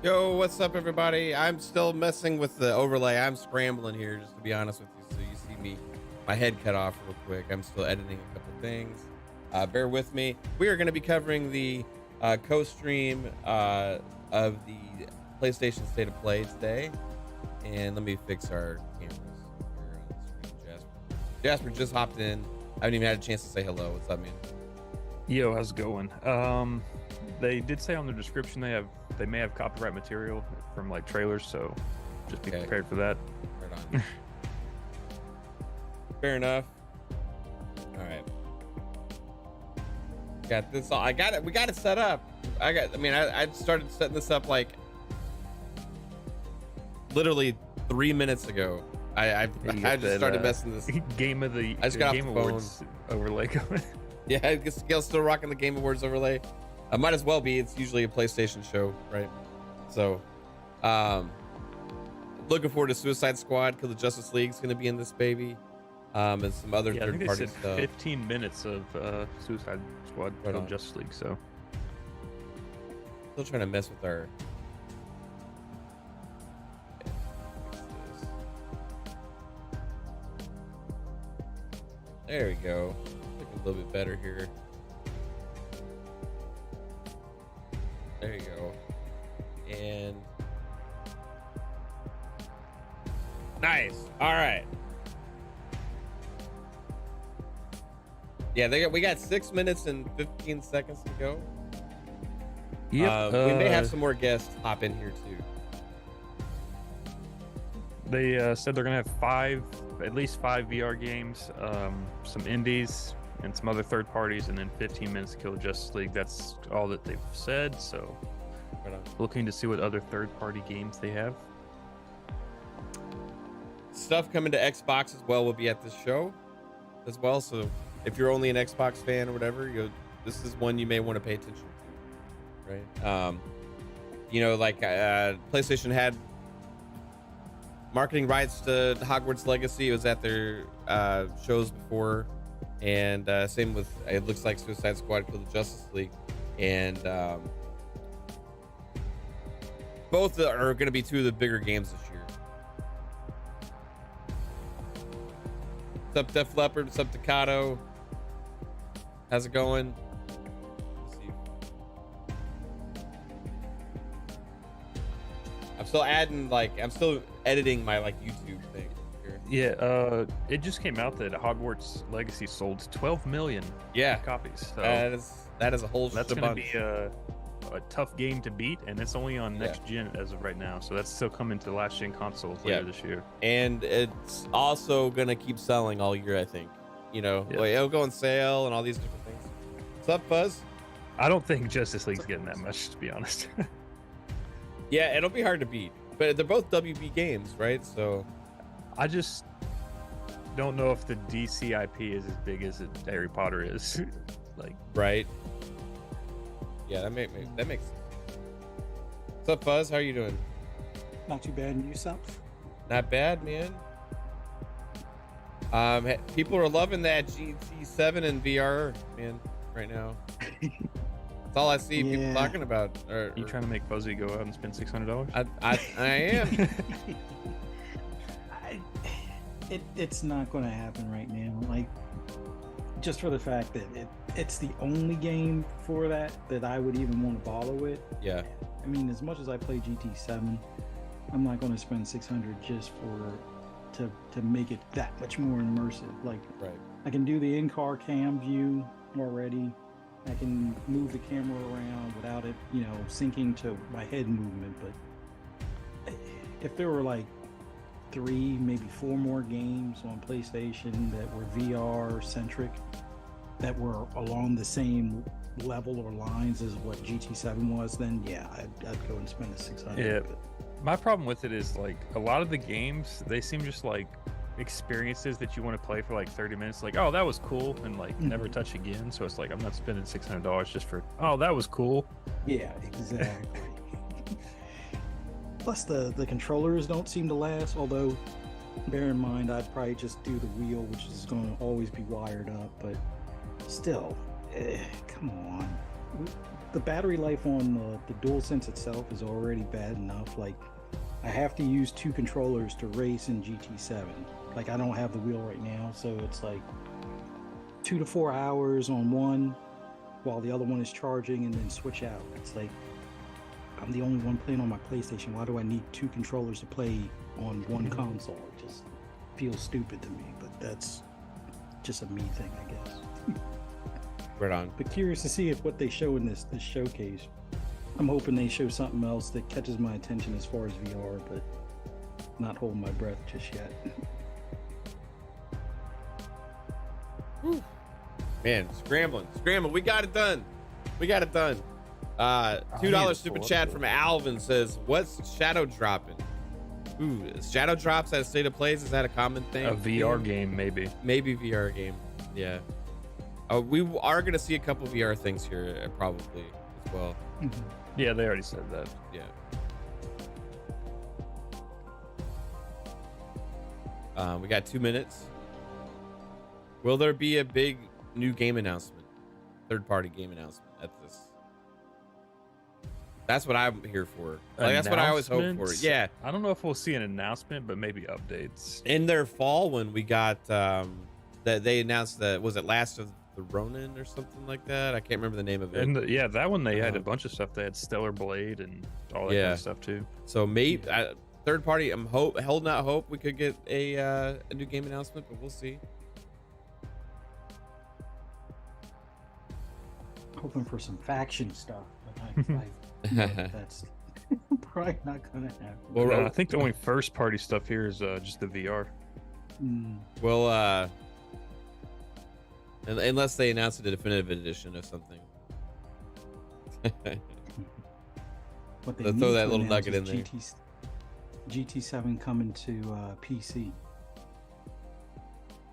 Yo, what's up, everybody? I'm still messing with the overlay. I'm scrambling here, just to be honest with you. So you see me, my head cut off real quick. I'm still editing a couple things. Bear with me. We are going to be covering the co-stream of the PlayStation State of Play today. And let me fix our cameras here on the screen. Jasper just hopped in. I haven't even had a chance to say hello. What's up, man? Yo, how's it going? They did say on the description they may have copyright material from like trailers, so just be prepared for that. Right on. Fair enough. All right. Got this all. I got it. We got it set up. I started setting this up like literally 3 minutes ago. I just started messing this. Game of the I just got Game off the phone. Awards overlay going. Yeah, I guess Gail's still rocking the Game Awards overlay. Might as well be. It's usually a PlayStation show, right? So, looking forward to Suicide Squad. Kill the Justice League's going to be in this baby, and some other third-party stuff. 15 minutes of Suicide Squad, Right Kill on. Justice League. So, Still trying to mess with our. There we go. Looking a little bit better here. There you go. And nice. All right. Yeah, we got 6 minutes and 15 seconds to go. yep. We may have some more guests hop in here too. They said they're gonna have at least five VR games, some indies, and some other third parties, and then 15 minutes to Kill the Justice League. That's all that they've said. So, Right on. looking to see what other third-party games they have. Stuff coming to Xbox as well will be at this show as well. So if you're only an Xbox fan or whatever, this is one you may want to pay attention to, right? Like PlayStation had marketing rights to Hogwarts Legacy. It was at their shows before, and same with, it looks like, Suicide Squad, Kill the Justice League, and both are going to be two of the bigger games this year. What's up, Def Leopard? What's up, Ducato? How's it going? Let's see. I'm still editing my YouTube thing here. Yeah, it just came out that Hogwarts Legacy sold 12 million copies. So that is a whole that's going to bunch. be a tough game to beat, and it's only on next gen as of right now. So that's still coming to the last gen consoles later this year. And it's also gonna keep selling all year, I think. It'll go on sale and all these different things. What's up, Fuzz? I don't think Justice League's getting that much, to be honest. Yeah, it'll be hard to beat, but they're both WB games, right? So I just don't know if the DC IP is as big as Harry Potter is. right. Yeah, that makes sense. What's up, Fuzz? How are you doing? Not too bad. And yourself? Not bad, man. People are loving that GT7 in VR, man, right now. That's all I see people talking about. You trying to make Fuzzy go out and spend $600? I am. It's not going to happen right now. Just for the fact that it's the only game for that I would even want to bother with. Yeah. I mean, as much as I play GT7, I'm not going to spend $600 just to make it that much more immersive. Right. I can do the in-car cam view already. I can move the camera around without it, syncing to my head movement. But if there were 3, maybe 4 more games on PlayStation that were VR centric, that were along the same level or lines as what GT7 was, then I'd go and spend the $600. Yeah. My problem with it is a lot of the games, they seem just experiences that you want to play for 30 minutes. Oh, that was cool, and never touch again. So it's I'm not spending $600 just for, oh, that was cool. Yeah, exactly. Plus the controllers don't seem to last, although bear in mind I'd probably just do the wheel, which is going to always be wired up, but still, come on. the battery life on the DualSense itself is already bad enough. Like, I have to use 2 controllers to race in GT7. Like, I don't have the wheel right now, so it's like 2 to 4 hours on one while the other one is charging, and then switch out. It's like, I'm the only one playing on my PlayStation. Why do I need 2 controllers to play on one console? It just feels stupid to me, but that's just a me thing, I guess. Right on. But curious to see if what they show in this showcase. I'm hoping they show something else that catches my attention as far as VR, but not holding my breath just yet. Man, scrambling. We got it done. $2 super chat from Alvin says, "What's shadow dropping?" Ooh, shadow drops at State of Plays. Is that a common thing? A VR game, maybe. Maybe VR game. Yeah. We are gonna see a couple VR things here, probably as well. Yeah, they already said that. Yeah. We got 2 minutes. Will there be a big new game announcement? Third-party game announcement at this? That's what I'm here for. Like, that's what I always hope for. Yeah. I don't know if we'll see an announcement, but maybe updates. In their fall one, we got that they announced that, was it Last of the Ronin or something like that? I can't remember the name of it. And that one they had a bunch of stuff. They had Stellar Blade and all that kind of stuff too. So maybe third party. I'm holding out hope we could get a new game announcement, but we'll see. Hoping for some faction stuff, but that's probably not gonna happen. Well, I think the only first party stuff here is just the VR. Well, unless they announce a definitive edition of something. What they They'll throw that little nugget in there. GT7 coming to PC.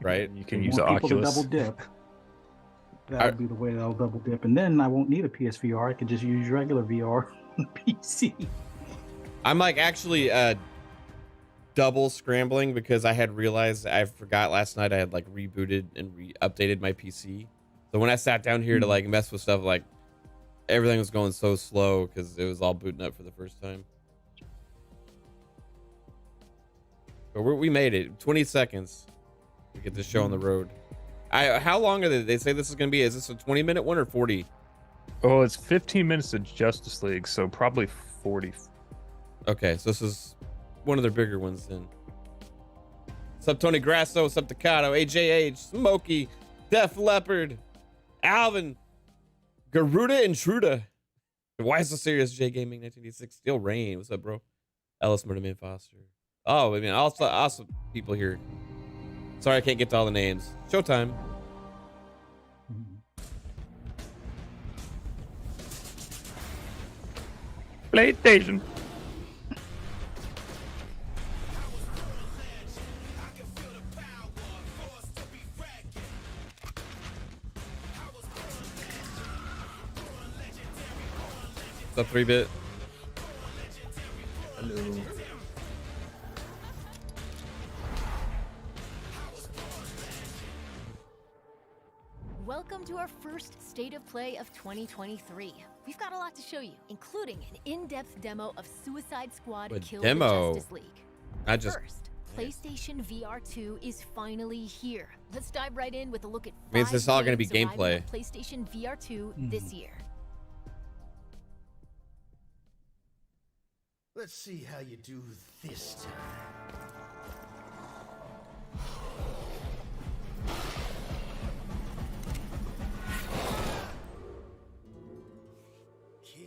Right? You can use the Oculus. Double dip. That would be the way that I'll double dip, and then I won't need a PSVR. I can just use regular VR on PC. I'm like actually double scrambling because I had realized I forgot last night I had like rebooted and updated my PC. So when I sat down here to like mess with stuff, like everything was going so slow because it was all booting up for the first time. But we made it. 20 seconds to get this show on the road. How long are they say this is going to be? Is this a 20-minute one or 40? Oh, it's 15 minutes of Justice League, so probably 40. Okay, so this is one of their bigger ones then. What's up, Tony Grasso? What's up, Takato? AJH, Smokey, Def Leopard, Alvin, Garuda Intruder, Why So Serious, J Gaming 1986, Steel Rain. What's up, bro? Ellis Murderman Foster. Oh, I mean, also people here. Sorry, I can't get to all the names. Showtime. PlayStation. What's up, 3-bit? Hello. Welcome to our first State of Play of 2023. We've got a lot to show you, including an in-depth demo of Suicide Squad Kill the Justice League. First, PlayStation VR 2 is finally here. Let's dive right in with a look at 5 means this is all going to be games gameplay. arriving on PlayStation VR 2 this year. Let's see how you do this time.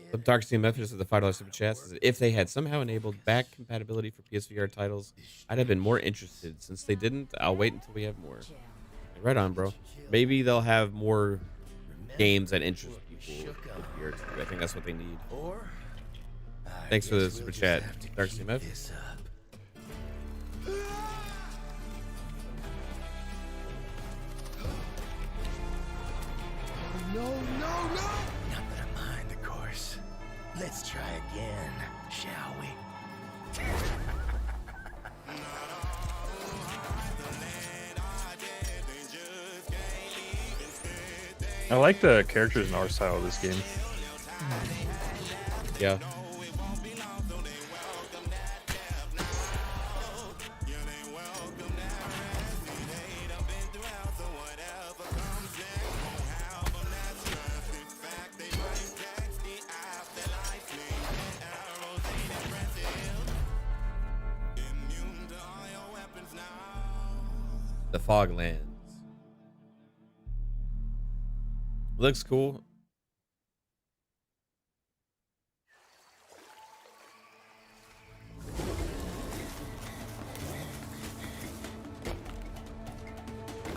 The Dark Steam Methodist of the $5 super chat says, if they had somehow enabled back compatibility for PSVR titles, I'd have been more interested. Since they didn't, I'll wait until we have more. Right on, bro. Maybe they'll have more games that interest people with VR 2. I think that's what they need. Thanks for the super chat, Dark Steam Methodist. No. Not that I mind, of course. Let's try again, shall we? I like the characters and art style of this game. Yeah. The Foglands. Looks cool.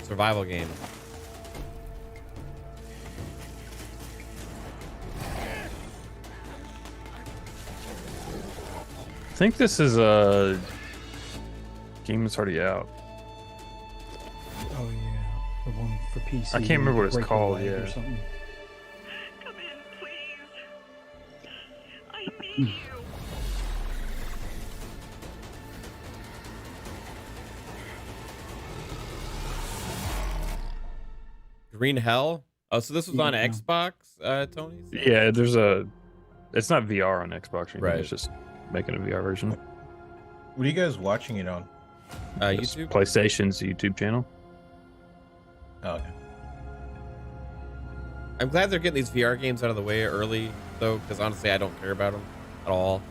Survival game. I think this is a game that's already out. Oh yeah, the one for PC. I can't remember what it's Break called, Away or yeah. something. Come in, please. I need you. Green Hell. Oh, so this was on Yeah. Xbox, Tony? Yeah, there's a. It's not VR on Xbox. Or anything, Right. It's just making a VR version. What are you guys watching it on? It's YouTube. PlayStation's YouTube channel. Oh, okay. I'm glad they're getting these VR games out of the way early, though, because honestly, I don't care about them at all.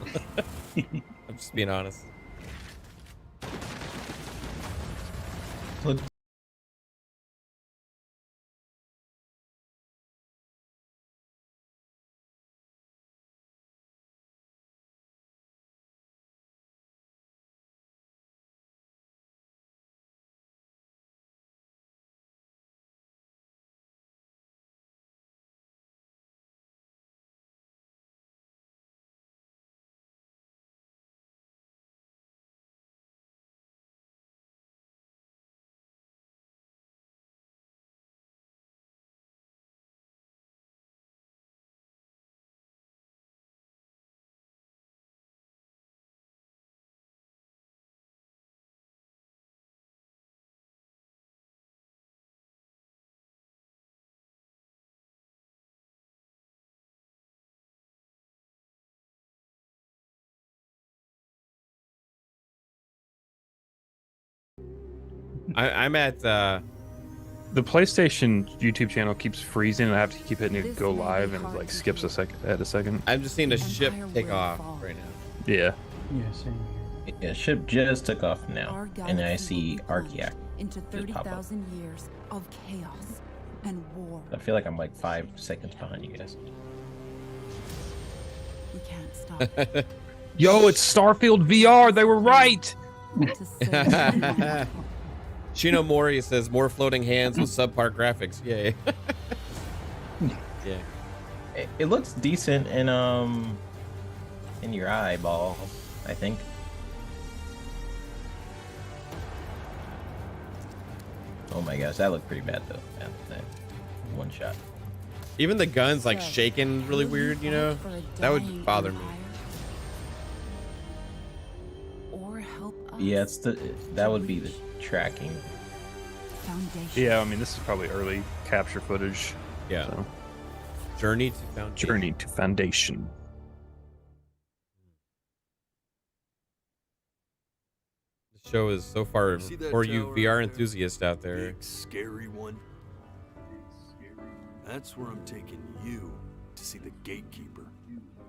I'm just being honest. Look, I'm at The PlayStation YouTube channel keeps freezing, and I have to keep hitting it go live, and it like skips a second. I'm just seeing a ship Empire take will off fall. right now. Yeah. Yeah, same here. yeah, ship just took off now, Our and I galaxy will see be Archaeac. plunged into just pop up. 30,000 years of chaos and war. I feel like I'm like 5 seconds behind you guys. We can't stop. Yo, it's Starfield VR. They were right. To save Shino Mori says more floating hands with subpar graphics. Yay. Yeah. It looks decent in your eyeball, I think. Oh my gosh, that looked pretty bad though. That one shot. Even the guns like shaking really weird, you know? That would bother me. Or help us. Yeah, that would be the tracking. Foundation. Yeah, I mean, this is probably early capture footage. Yeah. So. Journey to Foundation. Journey to Foundation. The show is so far See that for you tower VR out there? enthusiasts out there. Big scary one. That's where I'm taking you to see the gatekeeper.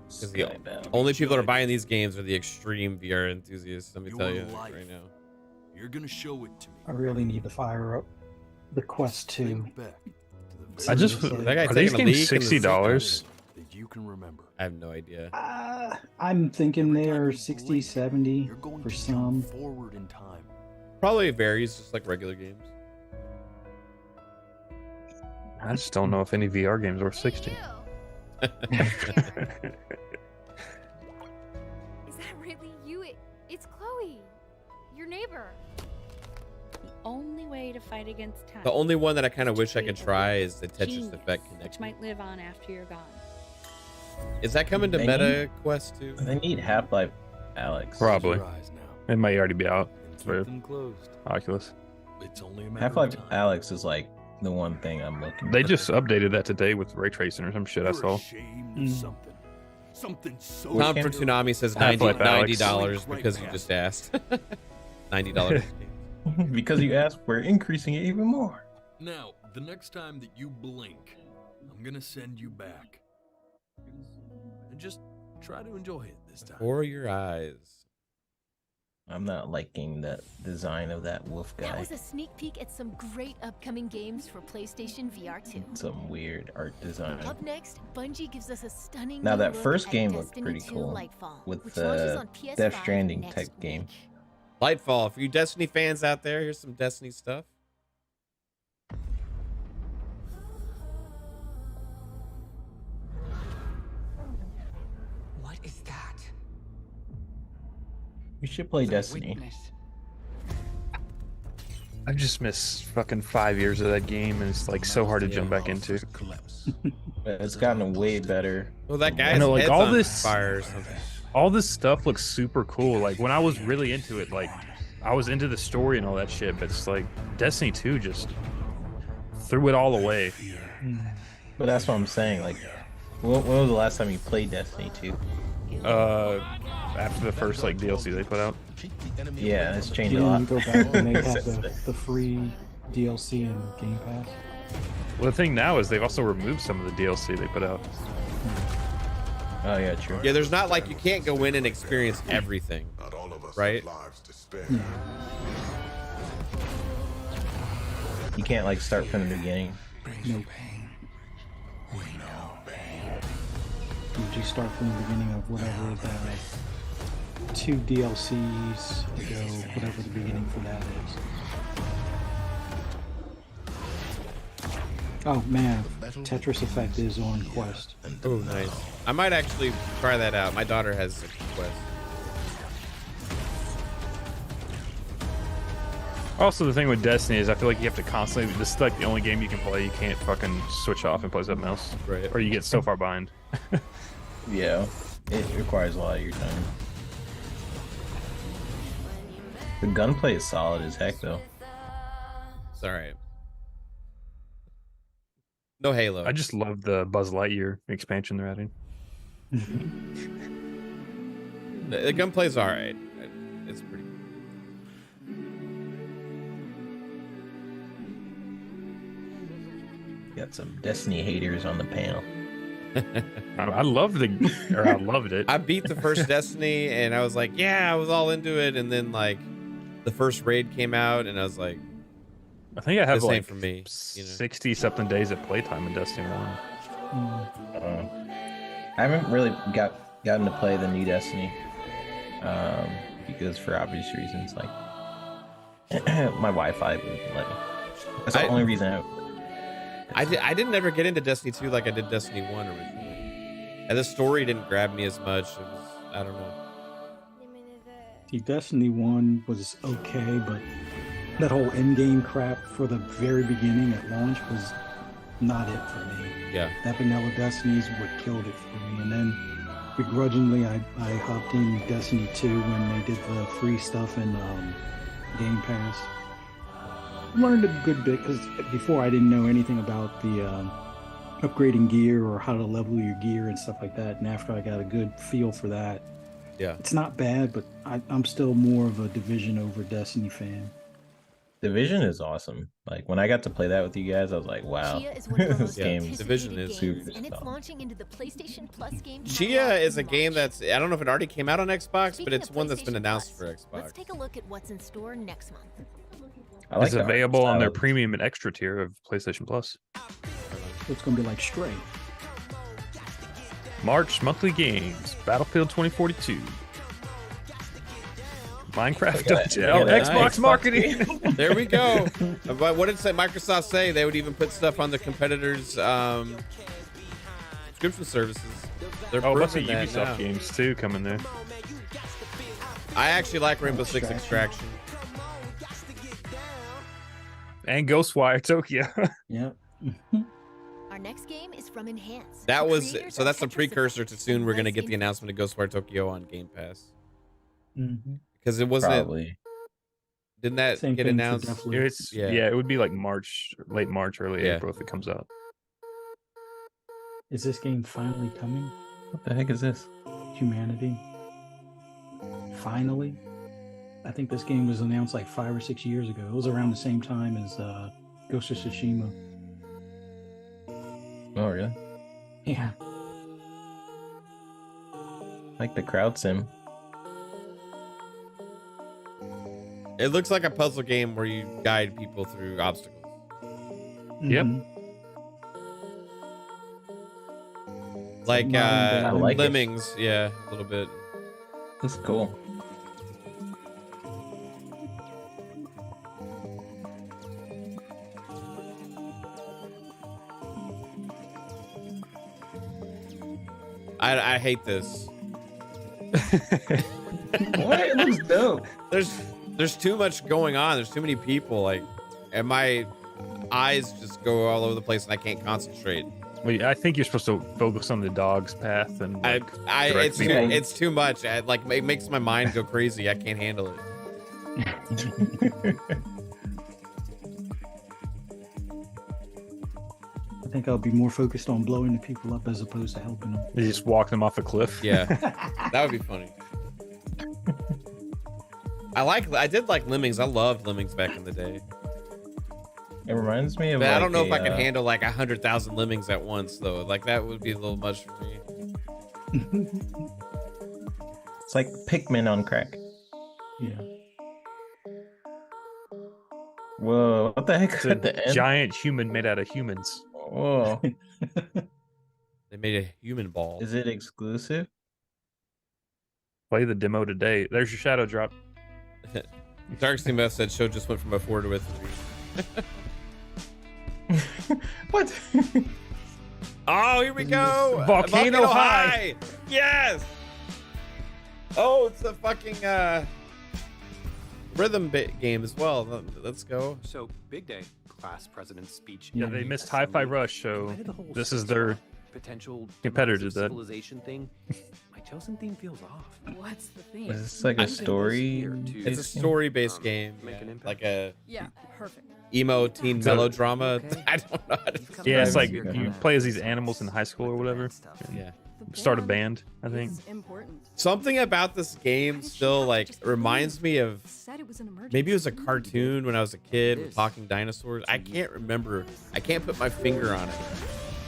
'Cause the Skybound. only people that are buying these games are the extreme VR enthusiasts. Let me tell you Your life. right now. You're gonna show it to me. I really need to fire up the Quest 2. Think back to the I just That guy are these taking a games leak in the $60? that you can remember. I have no idea. I'm thinking Every they time are you 60, blink, 70 You're going for to some. jump forward in time. Probably varies, just like regular games. I just don't know if any VR games are 60. Is that really you? It's Chloe, your neighbor. The only way to fight against time. The only one that I kind of wish I could try is the Tetris Genius, Effect which Connection. might live on after you're gone. Is that coming to They Meta Quest 2? They need Half-Life Alex. Probably. Close your eyes now It might already be out and keep for them closed. Oculus. It's only a matter Half-Life of time. Alex is like the one thing I'm looking They for. just updated that today with ray tracing or some shit I You're saw. ashamed of Mm. something. Something so Tom for Toonami says $90 because you just asked. $90. Because you asked, we're increasing it even more. Now, the next time that you blink, I'm gonna send you back. And just try to enjoy it this time. For your eyes. I'm not liking that design of that wolf guy. That was a sneak peek at some great upcoming games for PlayStation VR 2. Some weird art design. Up next, Bungie gives us a stunning Now new that look first at game looked Destiny pretty 2 cool Lightfall, with which launches the on PS5 Death Stranding next type week. game. Lightfall. For you Destiny fans out there, here's some Destiny stuff. What is that? We should play Destiny. I've just missed fucking 5 years of that game, and it's like so hard to jump back into. It's gotten way better. Well, that I guy's know, like head's all on this fire or something. all this stuff looks super cool. Like when I was really into it, like I was into the story and all that shit, but it's like Destiny 2 just threw it all away. But that's what I'm saying. Like, when was the last time you played Destiny 2? After the first like DLC they put out. Yeah, it's changed You a lot. didn't go back and they have the free DLC and Game Pass. Well, the thing now is they've also removed some of the DLC they put out. Oh yeah, true. Yeah, there's not like you can't go in and experience everything, right? You can't like start from the beginning. Nope. You just start from the beginning of whatever the 2 DLCs ago, whatever the beginning for that is. Oh man, Tetris Effect is on Quest. Oh, nice. I might actually try that out. My daughter has a Quest. Also, the thing with Destiny is I feel like you have to constantly. This is like the only game you can play. You can't fucking switch off and play something else, right? Or you get so far behind. Yeah, it requires a lot of your time. The gunplay is solid as heck, though. It's all right. No Halo. I just love the Buzz Lightyear expansion they're adding. The gunplay's all right. It's pretty. Got some Destiny haters on the panel. I loved it. I beat the first Destiny and I was like, yeah, I was all into it. And then like the first raid came out and I was like, I think I have this ain't like for me, you know? 60 something days of playtime in Destiny 1. I haven't really gotten to play the new Destiny because for obvious reasons, like my Wi-Fi wouldn't let me. That's the only reason I didn't ever get into Destiny 2 like I did Destiny 1 originally. And the story didn't grab me as much. It was, I don't know. See, Destiny 1 was okay, but that whole endgame crap for the very beginning at launch was not it for me. Yeah. That vanilla Destiny's what killed it for me. And then begrudgingly I hopped in Destiny 2 when they did the free stuff in Game Pass. Learned a good bit because before I didn't know anything about the upgrading gear or how to level your gear and stuff like that. And after I got a good feel for that, yeah, it's not bad, but I'm still more of a Division over Destiny fan. Division is awesome. Like when I got to play that with you guys, I was like, wow, Chia is one of the this most game Division is super and it's solid. launching into the PlayStation Plus game. Chia is a game that's, I don't know if it already came out on Xbox, Speaking but it's of one that's been PlayStation announced Plus, for Let's Xbox. take a look at what's in store next month. It's available on their style. premium and extra tier of PlayStation Plus. It's going to be like Stray. March monthly games: Battlefield 2042, Minecraft, Xbox Nice. marketing. There we go. But what did Microsoft say? They would even put stuff on the competitors' subscription services. They're Oh, lots of proving that Ubisoft now. games too coming there. I actually like Rainbow Six Extraction. And Ghostwire Tokyo. Yep. Our next game is from Enhance. That the was creators so. of That's the Tetris precursor Effect to soon we're gonna was get the in- announcement of Ghostwire Tokyo on Game Pass Mm-hmm. because it wasn't. Probably. Didn't that Same get thing for announced? Deathloop. It's Yeah. yeah, it would be like March, late March, early Yeah. April if it comes out. Is this game finally coming? What the heck is this? Humanity. Finally. I think this game was announced like 5 or 6 years ago. It was around the same time as Ghost of Tsushima. Oh, really? Yeah. Like the crowd sim. It looks like a puzzle game where you guide people through obstacles. Yep. Like I like Lemmings, yeah, a little bit. That's cool. I hate this. What? It looks dope. There's too much going on. There's too many people. Like, and my eyes just go all over the place, and I can't concentrate. Well, I think you're supposed to focus on the dog's path, and like, it's too much. Like, it makes my mind go crazy. I can't handle it. I think I'll be more focused on blowing the people up as opposed to helping them. you just walk them off a cliff. Yeah, that would be funny. I did like Lemmings. I loved Lemmings back in the day. It reminds me of. But like I don't know if I could handle like 100,000 Lemmings at once, though. Like that would be a little much for me. It's like Pikmin on crack. Yeah. Whoa! What the heck? It's At the a end? giant human made out of humans. Whoa! They made a human ball. Is it exclusive? Play the demo today. There's your shadow drop. Dark CMF said show just went from a 4 to a 3. What? Oh, here we go! Volcano High! Yes! Oh, it's a fucking rhythm game as well. Let's go. So, big day. Class president's speech. Yeah, they missed Hi-Fi Rush, so this is their potential competitor to that. Civilization thing. My chosen theme feels off. What's the theme? Is this like a story? It's a story-based game, like a perfect. emo teen melodrama. I don't know. How to Yeah, it's describe like it. you play as these animals in high school or whatever. Yeah. Start a band, I think. Something about this game still like reminds me of maybe it was a cartoon when I was a kid with talking dinosaurs. I can't remember. I can't put my finger on it.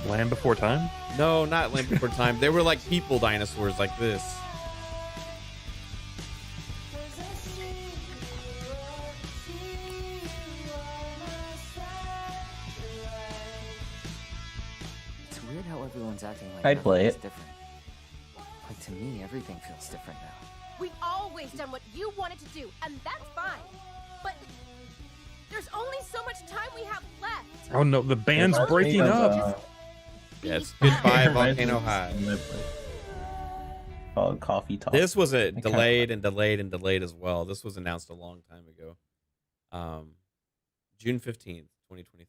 Land Before Time? No, not Land Before Time. They were like people dinosaurs like this. It's weird how everyone's acting like I'd play it. different. Like to me, everything feels different now. We've always done what you wanted to do, and that's fine. But there's only so much time we have left. Oh no, the band's breaking up. Yeah, it's Goodbye Volcano High. Called Coffee Talk. This was delayed and delayed and delayed as well. This was announced a long time ago. June 15th, 2023.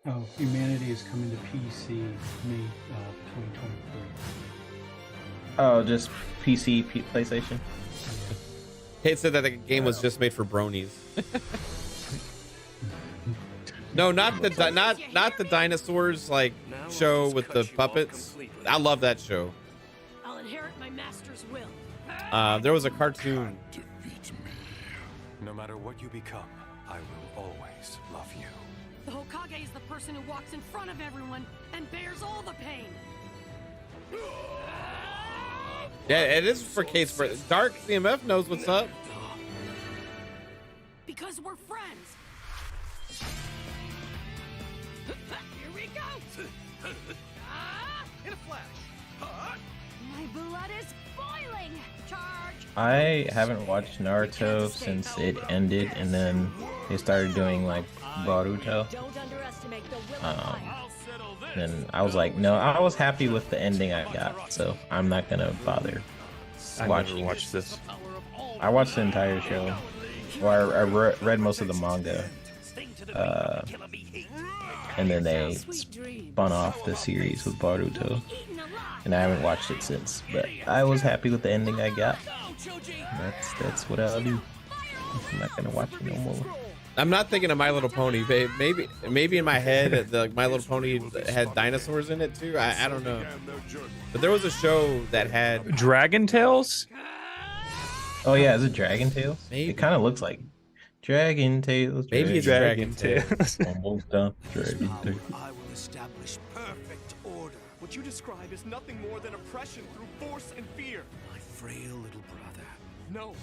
Oh, Humanity is coming to PC May 2023. Oh, just PC, PlayStation. Kate said that the game was just made for bronies. No, not the dinosaurs like show with the puppets. I love that show. I'll inherit my master's will. There was a cartoon. No matter what you become, I will always love you. The Hokage is the person who walks in front of everyone and bears all the pain. Yeah, it is for Kate's birthday. Dark CMF knows what's up. Because we're friends. Here we go. In a flash. My blood is boiling. Charge. I haven't watched Naruto since it ended, and then they started doing like Boruto. And I was like, no, I was happy with the ending I got, so I'm not gonna bother watching. Watch this. I watched the entire show. Well, I read most of the manga, and then they spun off the series with Boruto, and I haven't watched it since. But I was happy with the ending I got. That's what I'll do. I'm not gonna watch it no more. I'm not thinking of My Little Pony. Maybe in my head, the My Little Pony had dinosaurs in it too. I don't know. But there was a show that had Dragon Tales. Oh yeah, is it Dragon Tales? Maybe. It kind of looks like Dragon Tales. Maybe it's Dragon Tales. Almost done. Dragon Tales. I will establish perfect order. What you describe is nothing more than oppression through force and fear. My frail little brother. No.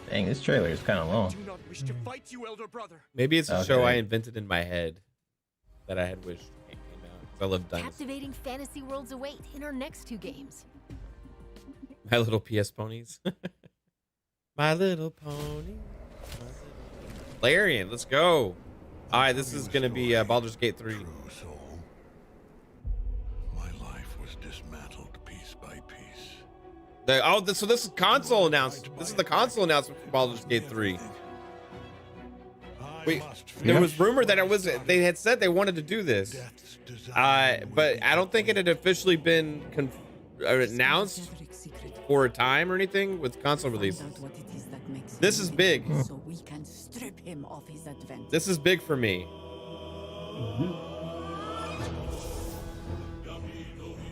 Dang, this trailer is kind of long. I do not wish to fight you, elder brother. Maybe it's a show I invented in my head that I had wished came out. I love dinosaurs. Captivating fantasy worlds await in our next 2 games. My Little PS Ponies. My Little Pony. Larian, let's go. All right, this is going to be Baldur's Gate 3. My life was dismantled piece by piece. So this is console announcement. This is the console announcement for Baldur's Gate 3. Wait, there was rumor that they had said they wanted to do this. But I don't think it had officially been announced for a time or anything with console releases. This is big. So we can strip him of his adventure. This is big for me.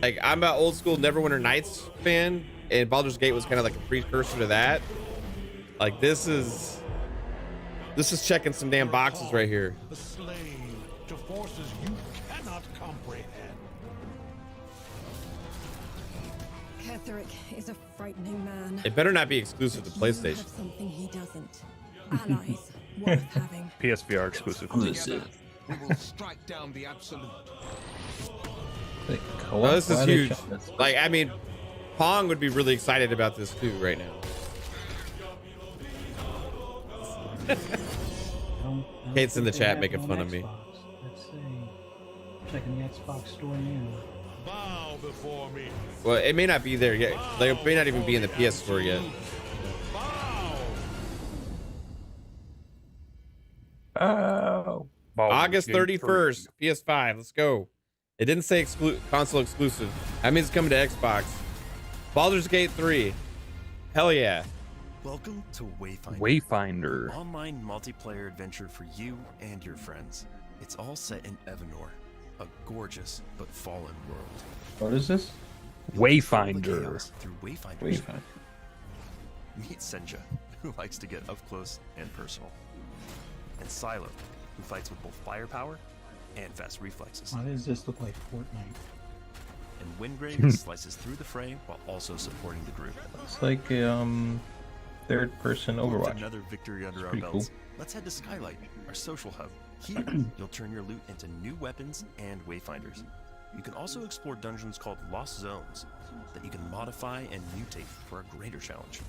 Like, I'm an old school Neverwinter Nights fan, and Baldur's Gate was kind of like a precursor to that. Like, this is checking some damn boxes right here. A slave to forces you cannot comprehend. Ketherick is a frightening man. It better not be exclusive to PlayStation. Have something he doesn't. Allies worth having. PSVR exclusive. We will strike down the absolute. Well, this is huge. Like, I mean, Pong would be really excited about this too right now. Kate's in the chat making fun of me. Let's see. Checking the Xbox store now. Bow before me. Well, it may not be there yet. Like, it may not even be in the PS store yet. Oh. August 31st, PS5. Let's go. It didn't say console exclusive. That means it's coming to Xbox. Baldur's Gate 3. Hell yeah. Welcome to Wayfinder. Wayfinder. An online multiplayer adventure for you and your friends. It's all set in Evanor, a gorgeous but fallen world. What is this? Wayfinder. Through Wayfinder. Meet Senja, who likes to get up close and personal. And Silo, who fights with both firepower and fast reflexes. Why does this look like Fortnite? And Wingrave slices through the fray while also supporting the group. It's like third-person Overwatch. With another victory under our belts. Cool. Let's head to Skylight, our social hub. Here, you'll turn your loot into new weapons and wayfinders. You can also explore dungeons called Lost Zones that you can modify and mutate for a greater challenge.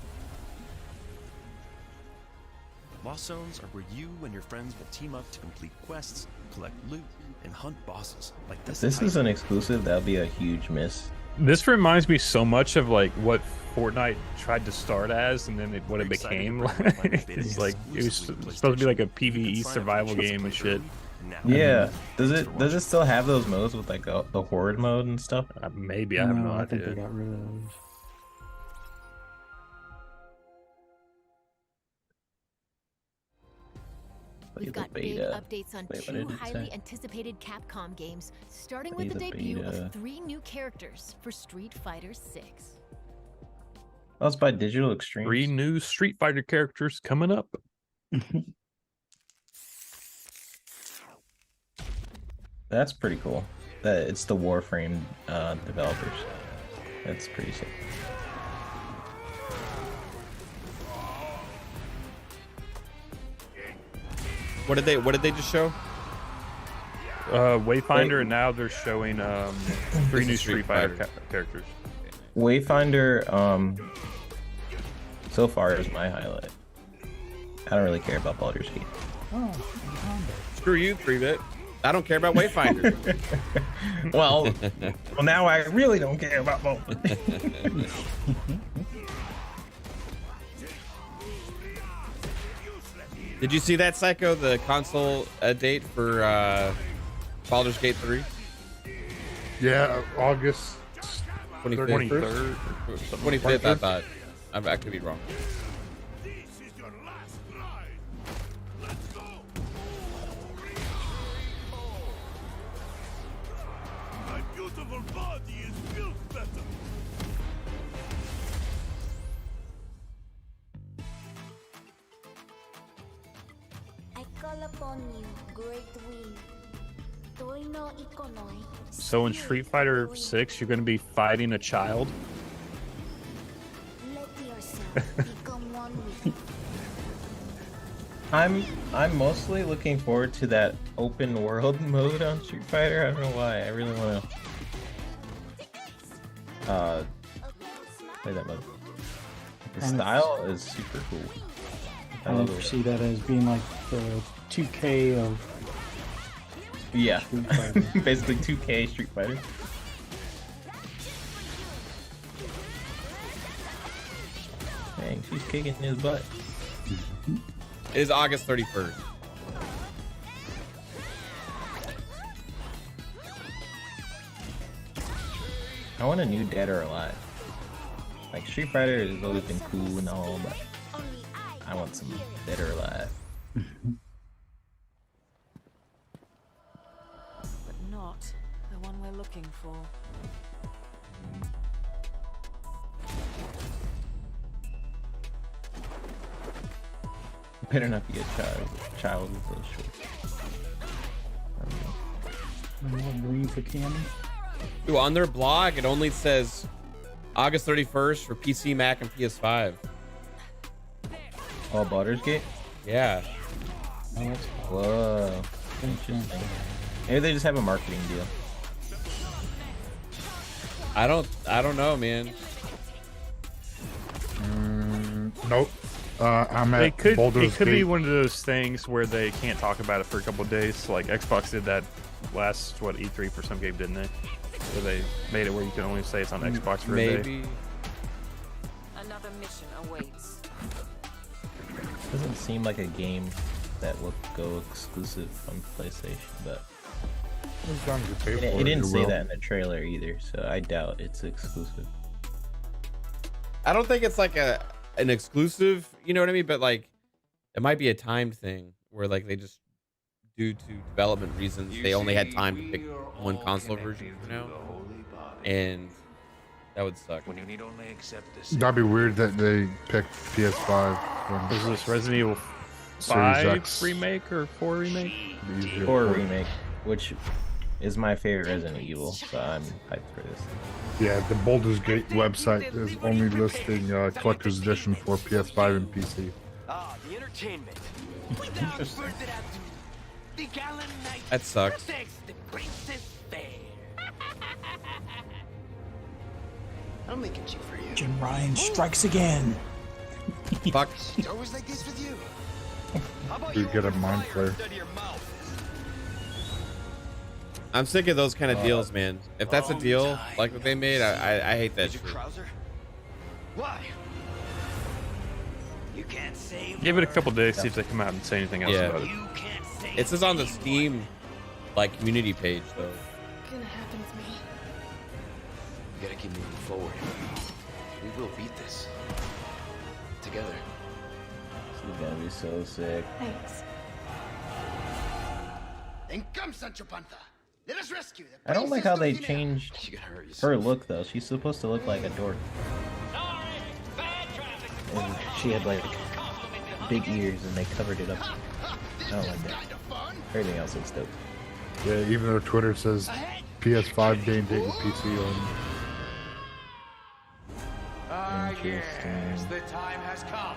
Lost Zones are where you and your friends will team up to complete quests, collect loot, and hunt bosses like this. If this is an exclusive, that'll be a huge miss. This reminds me so much of like what Fortnite tried to start as, and then what it became. It's like it was supposed to be like a PvE survival game and shit. Yeah. Does it still have those modes with like the horde mode and stuff? Maybe, I have no idea. I think they got rid of those. We've got big updates on 2 highly anticipated Capcom games, starting with the debut of 3 new characters for Street Fighter 6. Oh, it's by Digital Extremes. 3 new Street Fighter characters coming up. That's pretty cool. It's the Warframe developers. That's pretty sick. What did they just show? Wayfinder, and now they're showing 3 new Street Fighter characters. Wayfinder, so far is my highlight. I don't really care about Baldur's Gate. Oh, Screw you, 3-bit. I don't care about Wayfinder. well, now I really don't care about both. Did you see that, Psycho? The console date for Baldur's Gate 3? Yeah, August 23rd. 25th, I thought. I could be wrong. body is built better. I call upon you, great wind. Toino ikonoi. So in Street Fighter 6, you're going to be fighting a child? Let yourself become one with it. I'm mostly looking forward to that open world mode on Street Fighter. I don't know why. I really want to play that mode. The style is super cool. I don't see that as being like the 2K of yeah, basically 2K Street Fighter. Dang, she's kicking his butt. It is August 31st. I want a new Dead or Alive. Like, Street Fighter has always been cool and all, but I want some Dead or Alive. But not the one we're looking for. Better not be a child with those shorts. Green for candy. Ooh, on their blog, it only says August 31st for PC, Mac, and PS5. Oh, Baldur's Gate? Yeah. Whoa. Maybe they just have a marketing deal. I don't know, man. Nope. I'm at It could Baldur's be Gate. one of those things where they can't talk about it for a couple of days. Like Xbox did that last E3 for some game, didn't they? Where they made it where you can only say it's on Xbox for a day. Maybe. Another mission awaits. Doesn't seem like a game that would go exclusive on PlayStation, but it didn't say that in the trailer either, so I doubt it's exclusive. I don't think it's like an exclusive, you know what I mean? But like, it might be a timed thing where like they just, due to development reasons, they only had time to pick one console version for now, and that would suck. When you need only accept this. That'd be weird that they picked PS5. Is this Resident Evil 5 remake or 4 remake? 4 remake, which is my favorite Resident Evil, so I'm hyped for this. Yeah, the Baldur's Gate website is only listing collector's edition for PS5 and PC. Ah, the entertainment. That sucks. I'm making you for you. Jim Ryan strikes again. Fuck. It's always like this with you. You get a mind flare. I'm sick of those kind of deals, man. If that's a deal like what they made, I hate that shit. Why? You can't save. Give it a couple days, see if they come out and say anything else about it. It says on the Steam like community page though. What's gonna happen to me? We gotta keep moving forward. We will beat this. Together. This is gonna be so sick. Thanks. And come, Sancho Panza. Let us rescue the I don't like how they Princess changed her look though. She's supposed to look like a dork. And she had like big ears and they covered it up. I don't like that. Everything else looks dope. Yeah, even their Twitter says PS5 game date with PC on. Yes, the time has come.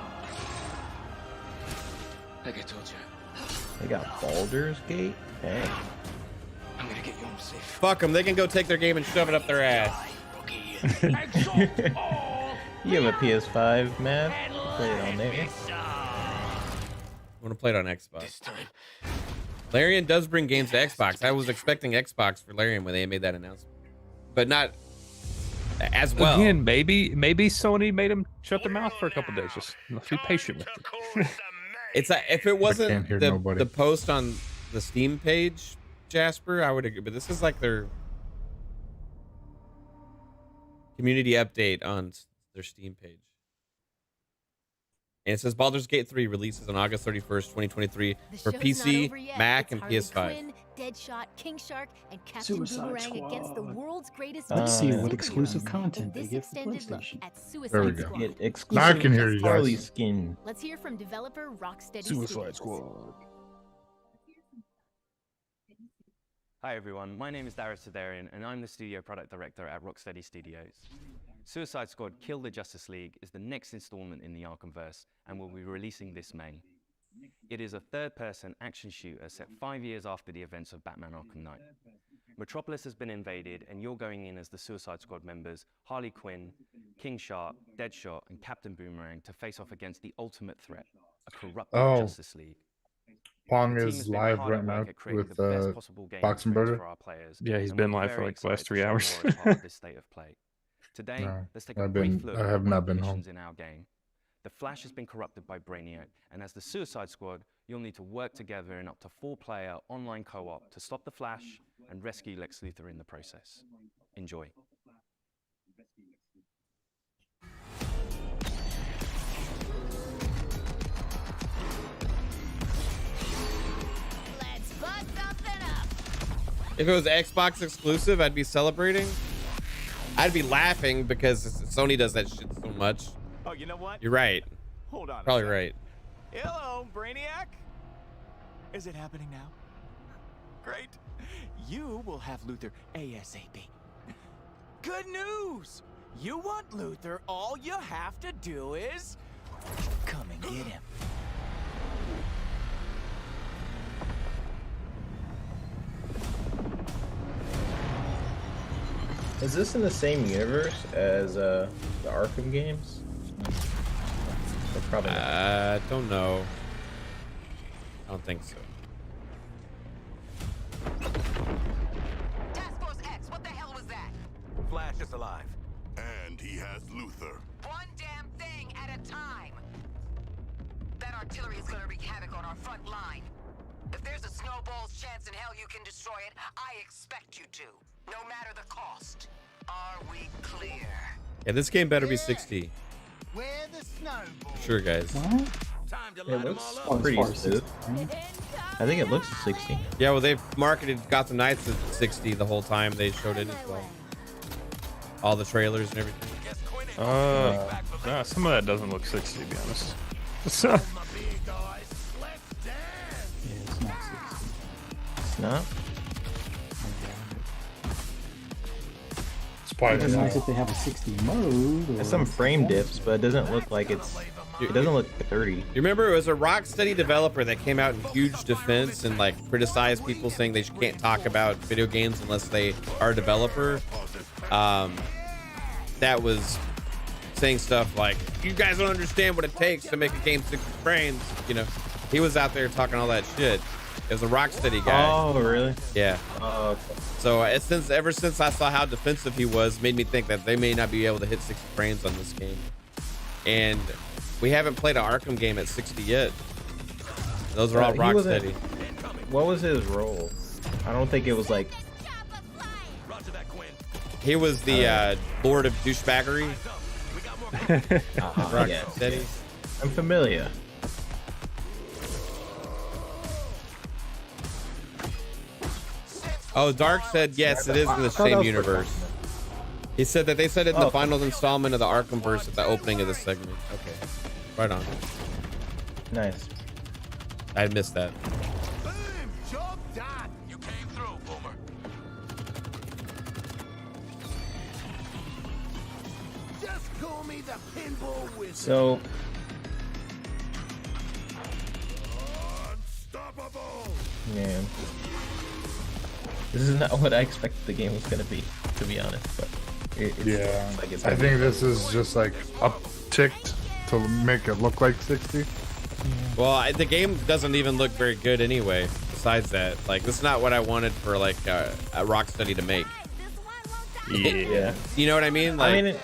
Like I told you. They got Baldur's Gate? Dang. I'm gonna get you home safe. Fuck them. They can go take their game and shove it up their ass. You have a PS5, man. Play it on there. I want to play it on Xbox. This time. Larian does bring games to Xbox. I was expecting Xbox for Larian when they made that announcement, but not as well. Again, maybe Sony made them shut their mouth for a couple days. Just be patient with it. It's if it wasn't the post on the Steam page, Jasper, I would agree. But this is like their community update on their Steam page. And it says Baldur's Gate 3 releases on August 31st, 2023 for PC, Mac, and PS5. Deadshot, King Shark, and Captain Suicide Boomerang against the Squad. world's greatest. Let's see villains what and exclusive superheroes content in they this get for extended look PlayStation. at There we Suicide go. Squad. Get Now I exclusive can hear you Harley guys. skin. Let's hear from developer Rocksteady Suicide Studios. Squad. Hi everyone, my name is Darius Sidarian and I'm the studio product director at Rocksteady Studios. Suicide Squad Kill the Justice League is the next installment in the Arkhamverse and will be releasing this May. It is a third-person action shooter set 5 years after the events of Batman Arkham Knight. Metropolis has been invaded and you're going in as the Suicide Squad members Harley Quinn, King Shark, Deadshot and Captain Boomerang to face off against the ultimate threat, a corrupted Justice League. Pong is live right now with Boxing Burger. Yeah, he's been live for like the last 3 hours. Today, No, let's take a I've brief been- look I have at not one of the been home. missions in our game. The Flash has been corrupted by Brainiac, and as the Suicide Squad, you'll need to work together in up to 4-player online co-op to stop the Flash and rescue Lex Luthor in the process. Enjoy. Let's bug something up. If it was Xbox exclusive, I'd be celebrating. I'd be laughing because Sony does that shit so much. Oh, you know what? You're right. Hold on. Probably right. Hello, Brainiac. Is it happening now? Great. You will have Luthor ASAP. Good news. You want Luthor, all you have to do is come and get him. Is this in the same universe as the Arkham games? Or probably not. Don't know. I don't think so. Task Force X, what the hell was that? Flash is alive. And he has Luthor. One damn thing at a time. That artillery is gonna wreak havoc on our front line. If there's a snowball's chance in hell you can destroy it, I expect you to. No matter the cost. Are we clear? Yeah, this game better be 60. Where the snowball? Sure, guys. It looks pretty smooth. I think it looks 60. Yeah, well, they've marketed Gotham Knights at 60 the whole time they showed it as well. All the trailers and everything. Nah, some of that doesn't look 60 to be honest. So, Yeah, it's not 60. It's not? It'd be nice if they have a 60 mode. There's some frame dips, but it doesn't look like it's. It doesn't look 30. You remember it was a Rocksteady developer that came out in huge defense and like criticized people saying they can't talk about video games unless they are a developer. That was saying stuff like, "You guys don't understand what it takes to make a game 60 frames." You know, he was out there talking all that shit. It was a Rocksteady guy. Oh, really? Yeah. Oh, okay. So ever since I saw how defensive he was, made me think that they may not be able to hit 60 frames on this game. And we haven't played an Arkham game at 60 yet. Those are all Rocksteady. What was his role? I don't think it was like. He was the Lord of Douchebaggery. Rocksteady. I'm familiar. Oh, Dark said yes, it is in the same universe. He said that they said it in the final installment of the Arkhamverse at the opening of this segment. Okay, right on. Nice. I missed that. Boom! Job done. You came through, Boomer. Just call me the pinball wizard. So. Unstoppable. Man. This is not what I expected the game was going to be honest. But Yeah, like it's I think this is just like upticked to make it look like 60. Well, the game doesn't even look very good anyway. Besides that, like, this is not what I wanted for like a Rocksteady to make. Yeah. You know what I mean? Like, I mean,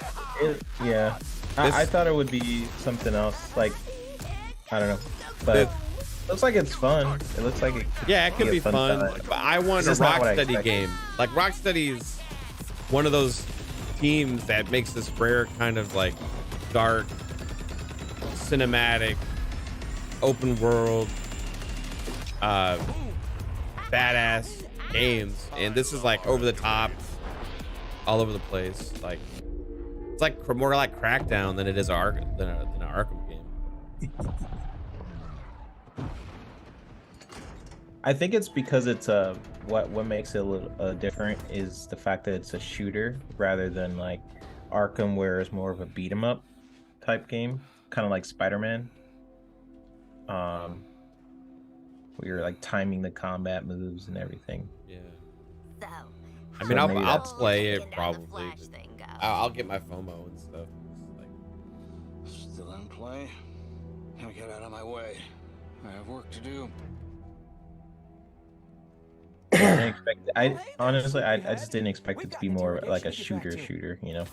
yeah. I thought it would be something else. Like, I don't know, but. Looks like it's fun. It looks like it. Yeah, it could be fun. But I want a Rocksteady game. Like, Rocksteady is one of those teams that makes this rare kind of like dark, cinematic, open world badass games, and this is like over the top, all over the place. Like it's like more like Crackdown than it is than an Arkham game. I think it's because it's what makes it a little different is the fact that it's a shooter rather than like Arkham, where it's more of a beat 'em up type game, kind of like Spider-Man. Where you're like timing the combat moves and everything. Yeah. I mean, I'll play it probably. I'll get my FOMO and stuff. Still in play? Now get out of my way. I have work to do. I honestly, I just didn't expect it to be more like a shooter, you know.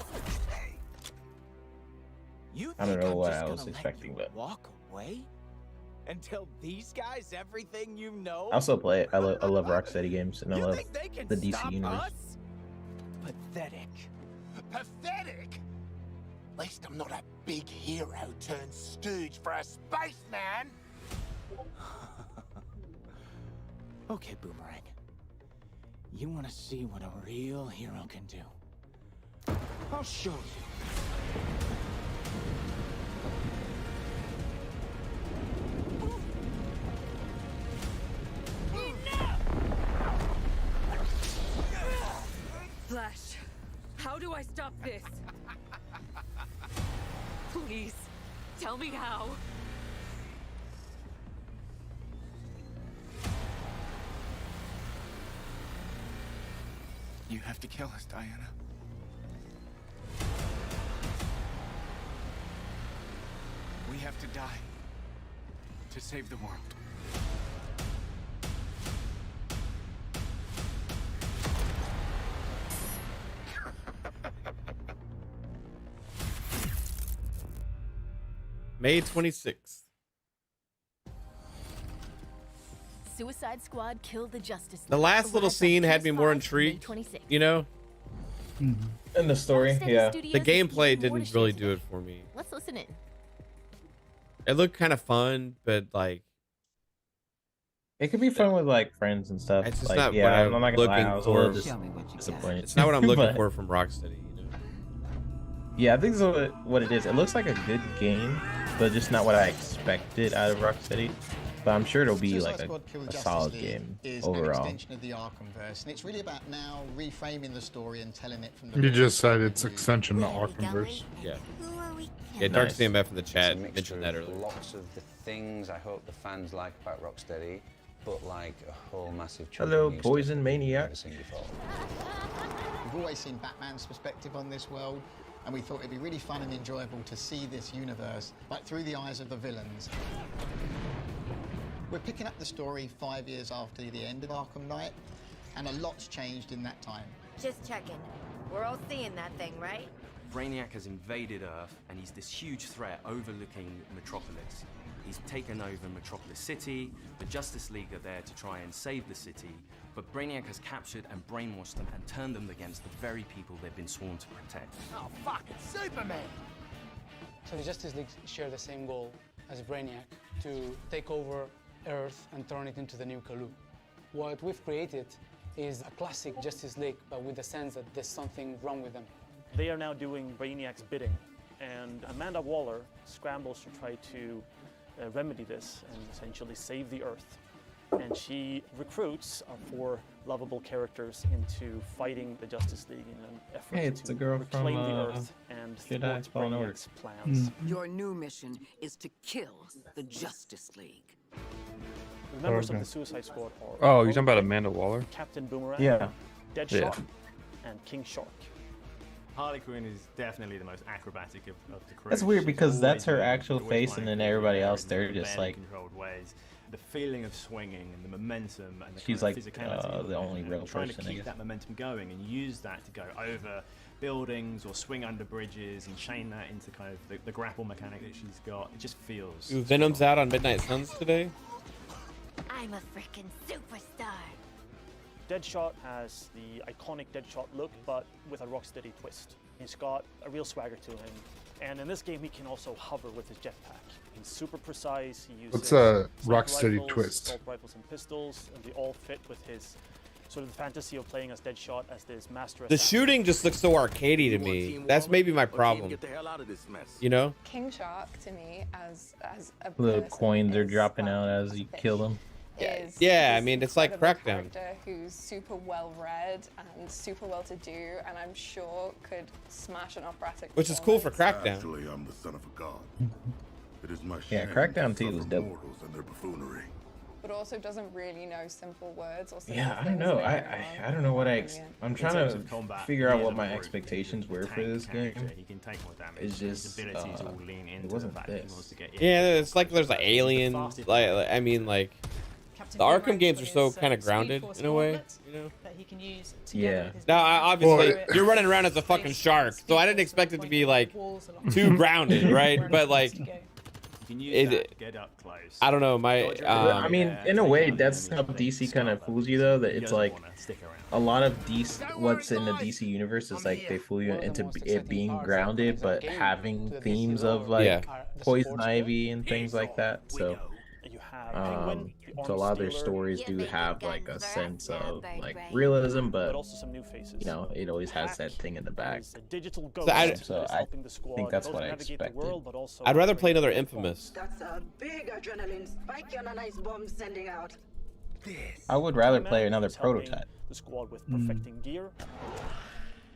I don't know what I was expecting, but walk away and tell these guys everything you know. I also play it. I love Rocksteady games, and I love the DC universe. Pathetic. Pathetic? At least I'm not a big hero turned stooge for a spaceman. Okay, Boomerang. You want to see what a real hero can do? I'll show you. Flash, how do I stop this? Please, tell me how. You have to kill us, Diana. We have to die to save the world. May 26th. Suicide Squad killed the Justice League. The last little scene had me more intrigued, you know? In the story, yeah. The gameplay didn't really do it for me. Let's listen in. It looked kind of fun, but like... It could be fun with like friends and stuff. It's just like, not yeah, what I'm not gonna looking lie, I was a for. little disappointed. It's not what I'm looking But- for from Rocksteady, you know? Yeah, I think that's what it is. It looks like a good game, but just not what I expected out of Rocksteady. But I'm sure it'll be like a solid game overall. An extension of the Arkhamverse, and it's really about now reframing the story and telling it from the. You just said it's extension to Arkhamverse. Yeah. Yeah, Dark CMF in the chat mentioned that earlier. Lots of the things I hope the fans like about Rocksteady, but like a whole massive. Hello, Poison Maniac. We've always seen Batman's perspective on this world, and we thought it'd be really fun and enjoyable to see this universe, but through the eyes of the villains. We're picking up the story 5 years after the end of Arkham Knight, and a lot's changed in that time. Just checking. We're all seeing that thing, right? Brainiac has invaded Earth, and he's this huge threat overlooking Metropolis. He's taken over Metropolis City. The Justice League are there to try and save the city, but Brainiac has captured and brainwashed them and turned them against the very people they've been sworn to protect. Oh, fuck, it's Superman! So the Justice League share the same goal as Brainiac, to take over Earth and turn it into the new Kalu. What we've created is a classic Justice League, but with the sense that there's something wrong with them. They are now doing Brainiac's bidding, and Amanda Waller scrambles to try to remedy this and essentially save the Earth. And she recruits our 4 lovable characters into fighting the Justice League in an effort Hey, it's to the girl reclaim from, the Earth and Jedi thwart Fallen Order. Brainiac's plans. Your new mission is to kill the Justice League. The members Okay. of the Suicide Squad are Oh, you're talking about Amanda Waller? Captain Boomerang, Yeah. Deadshot, and King Shark. Harley Quinn is definitely the most acrobatic of the crew. That's weird She's because that's her always actual always face, flying and then through everybody the air else, in they're just barely like. controlled ways. The feeling of swinging and the momentum and the She's kind like, of physicality of the it, only and real trying person, to I keep guess. that momentum going and use that to go over buildings or swing under bridges and chain that into kind of the grapple mechanic that she's got. It just feels. Ooh, Venom's out on Midnight Suns today. I'm a freaking superstar. Deadshot has the iconic Deadshot look, but with a Rocksteady twist. He's got a real swagger to him. And in this game, he can also hover with his jetpack. He's super precise. He uses What's a sniper Rocksteady rifles, twist? assault rifles and pistols, and they all fit with his sort of the fantasy of playing as Deadshot as this master. The shooting just looks so arcadey to me. That's maybe my problem. You know? King Shark to me as a The person coins are is dropping out as you kill them. Yeah, I mean, it's like incredible Crackdown. character who's super well read and super well to do, and I'm sure could smash an operatic. Which is cool for performance. Crackdown. Actually, I'm the son of a god. It is my Yeah, shame Crackdown to 2 was suffer dope. mortals and their buffoonery. But also doesn't really know simple words or simple Yeah, I don't things know. that I go I don't know what I'm In trying terms to of combat, figure out he what is my a more expectations were for tank this game. character. He can take more damage. It's His just ability to all lean into it wasn't the fact that he this. wants to get in. Yeah, it's like there's like aliens. Like I mean, like the Arkham games are so kind of grounded in a way, you know? That he can use Yeah. Now, obviously, you're running around as a fucking shark, so I didn't expect it to be like too grounded, right? But like, You can use that to get up close. I don't know. My, I mean, in a way, that's how DC kind of fools you, though. That it's like a lot of DC, what's in the DC universe is like they fool you into it being grounded, but having themes of like poison ivy and things like that. So, so a lot of their stories do have like a sense of like realism, but you know, it always has that thing in the back. So I think that's what I expected. I'd rather play another Infamous. That's a big adrenaline spike and a nice bomb sending out. I would rather play another Prototype. The squad with perfecting gear.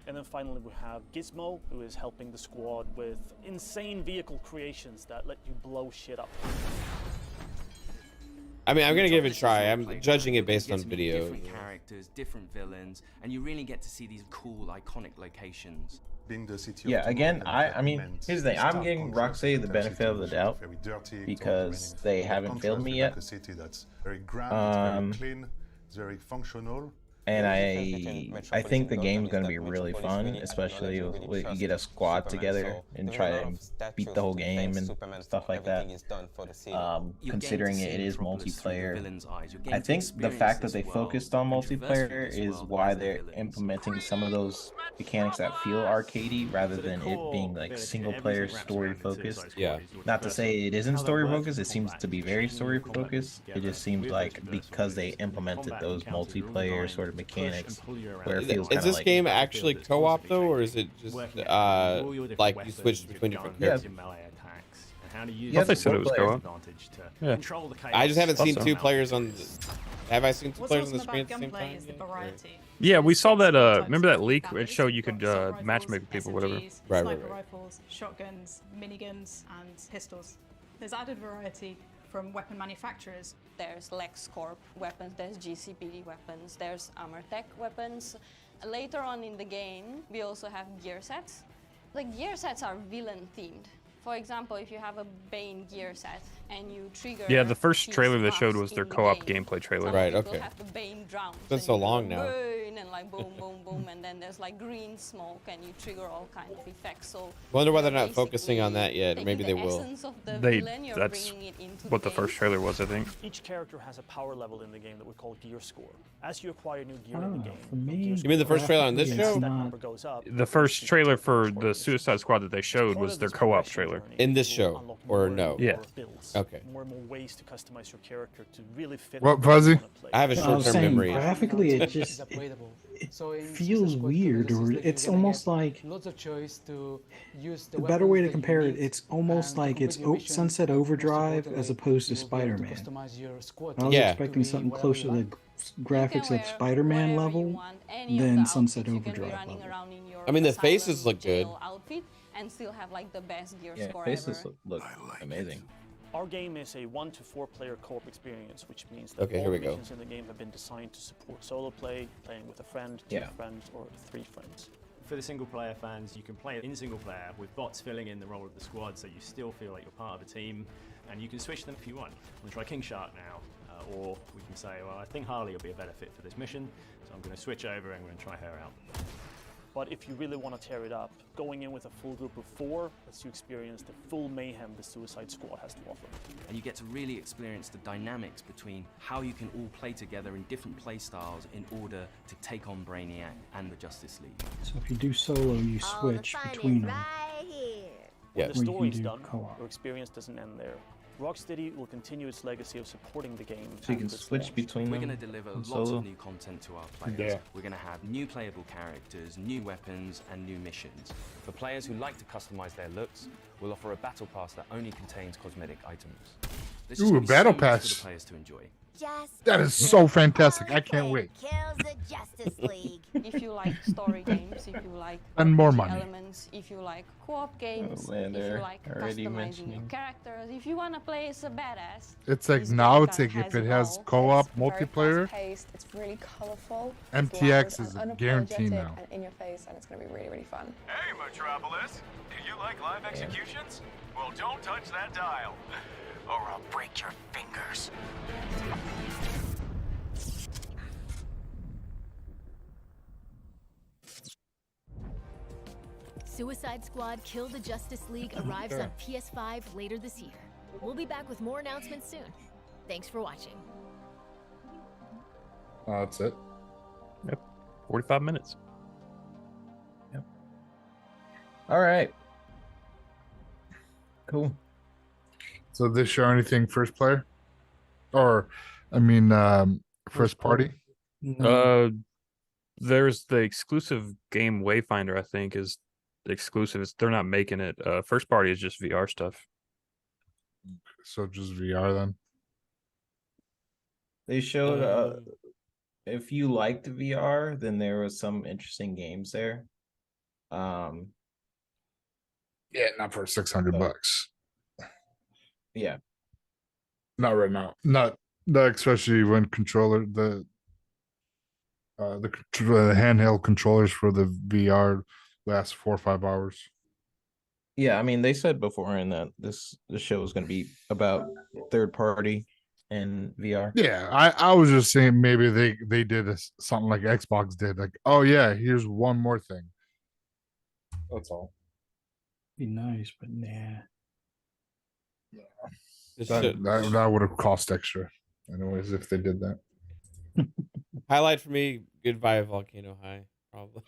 And then finally we have Gizmo, who is helping the squad with insane vehicle creations that let you blow shit up. I mean, I'm gonna give it a try. I'm judging it based on video. Different characters, different villains, and you really get to see these cool, iconic locations. Yeah, again, I mean, here's the thing. I'm giving Rocksteady the benefit of the doubt because they haven't failed me yet. Very functional. And I think the game's gonna be really fun, especially if you get a squad together and try to beat the whole game and stuff like that. Considering it is multiplayer, I think the fact that they focused on multiplayer is why they're implementing some of those mechanics that feel arcadey rather than it being like single player story focused. Yeah. Not to say it isn't story focused, it seems to be very story focused. It just seems like because they implemented those multiplayer sort of mechanics where it feels Is this like game actually co-op though, or is it just like you switch between different characters? I thought they said it was co-op. Yeah. I just haven't seen two players on. Have I seen two players on the screen at the same time? Yeah, we saw that. Remember that leak? It showed you could matchmake with people, whatever. Right. Sniper rifles, shotguns, miniguns, and pistols. There's added variety from weapon manufacturers. There's LexCorp weapons, there's GCPD weapons, there's Armortech weapons. Later on in the game, we also have gear sets. The gear sets are villain themed. For example, if you have a Bane gear set and you trigger... Yeah, the first trailer they showed was their co-op gameplay trailer. Right, okay. It's been so long now. And like boom, boom, boom, and then there's like green smoke and you trigger all kinds of effects. So Wonder why they're not focusing on that yet. Maybe they will. That's what the first trailer was, I think. Each character has a power level in the game that we call gear score. As you acquire new gear in the game, for me, you mean the first trailer on this show? that number goes up. The first trailer for the Suicide Squad that they showed was their co-op trailer. In this show, or no? Yeah. Okay. More and more ways to customize your character to really fit. What, Fuzzy? I have a short-term memory. Graphically, it just it feels weird, or it's almost like lots of choice to use the better way to compare it. It's almost like it's Sunset Overdrive as opposed to Spider-Man. I was expecting something closer to the graphics of Spider-Man level than Sunset Overdrive level. I mean, the faces look good. And still have like the best gear Yeah, score faces ever. look amazing. Our game is a 1 to 4 player co-op experience, which means that Okay, all here we go. missions in the game have been designed to support solo play, playing with a friend, two friends, or 3 friends. For the single player fans, you can play it in single player with bots filling in the role of the squad, so you still feel like you're part of a team, and you can switch them if you want. I'm gonna try King Shark now, or we can say, well, I think Harley will be a better fit for this mission, so I'm gonna switch over and I'm gonna try her out. But if you really want to tear it up, going in with a full group of 4 lets you experience the full mayhem the Suicide Squad has to offer. And you get to really experience the dynamics between how you can all play together in different play styles in order to take on Brainiac and the Justice League. So if you do solo, you switch between them. When Yeah. the Where you can story's do done, co-op. your experience doesn't end there. Rocksteady will continue its legacy of supporting the game. So you can after it's switch launched. between We're them. going to deliver in lots solo. of new content to our players. Yeah. We're going to have new playable characters, new weapons, and new missions. For players who like to customize their looks, we'll offer a battle pass that only contains cosmetic items. This is Ooh, gonna be battle so much for pass. the players to enjoy. Just That is so fantastic. I can't wait. kills the Justice League. If you like story games, if you like And more RPG money. elements, if you like co-op games, man, if you they're like already customizing your mentioning. charactars, if you want to play as a badass. It's like this now game it's like kinda if it it has all. co-op It's very multiplayer, fast-paced, it's really colourful. MTX is a guarantee unapologetic now. and in your face, and it's going to be really, really fun. Hey, Metropolis. Do you like live executions? Well, don't touch that dial, or I'll break your fingers. Suicide Squad Kill the Justice League arrives on PS5 later this year. We'll be back with more announcements soon. Thanks for watching. That's it. Yep. 45 minutes. All right. Cool. So they show anything first player, or I mean, first party. There's the exclusive game Wayfinder, I think, is exclusive. They're not making it. First party is just VR stuff. So just VR then. They showed if you liked VR, then there was some interesting games there. Yeah, not for $600. Yeah. Not right now. Not especially when controller the handheld controllers for the VR last 4 or 5 hours. Yeah, I mean, they said before in that the show was going to be about third party and VR. Yeah, I was just saying maybe they did something like Xbox did, like, oh yeah, here's one more thing. That's all. Be nice, but nah. That would have cost extra, anyways, if they did that. Highlight for me, goodbye Volcano High, probably.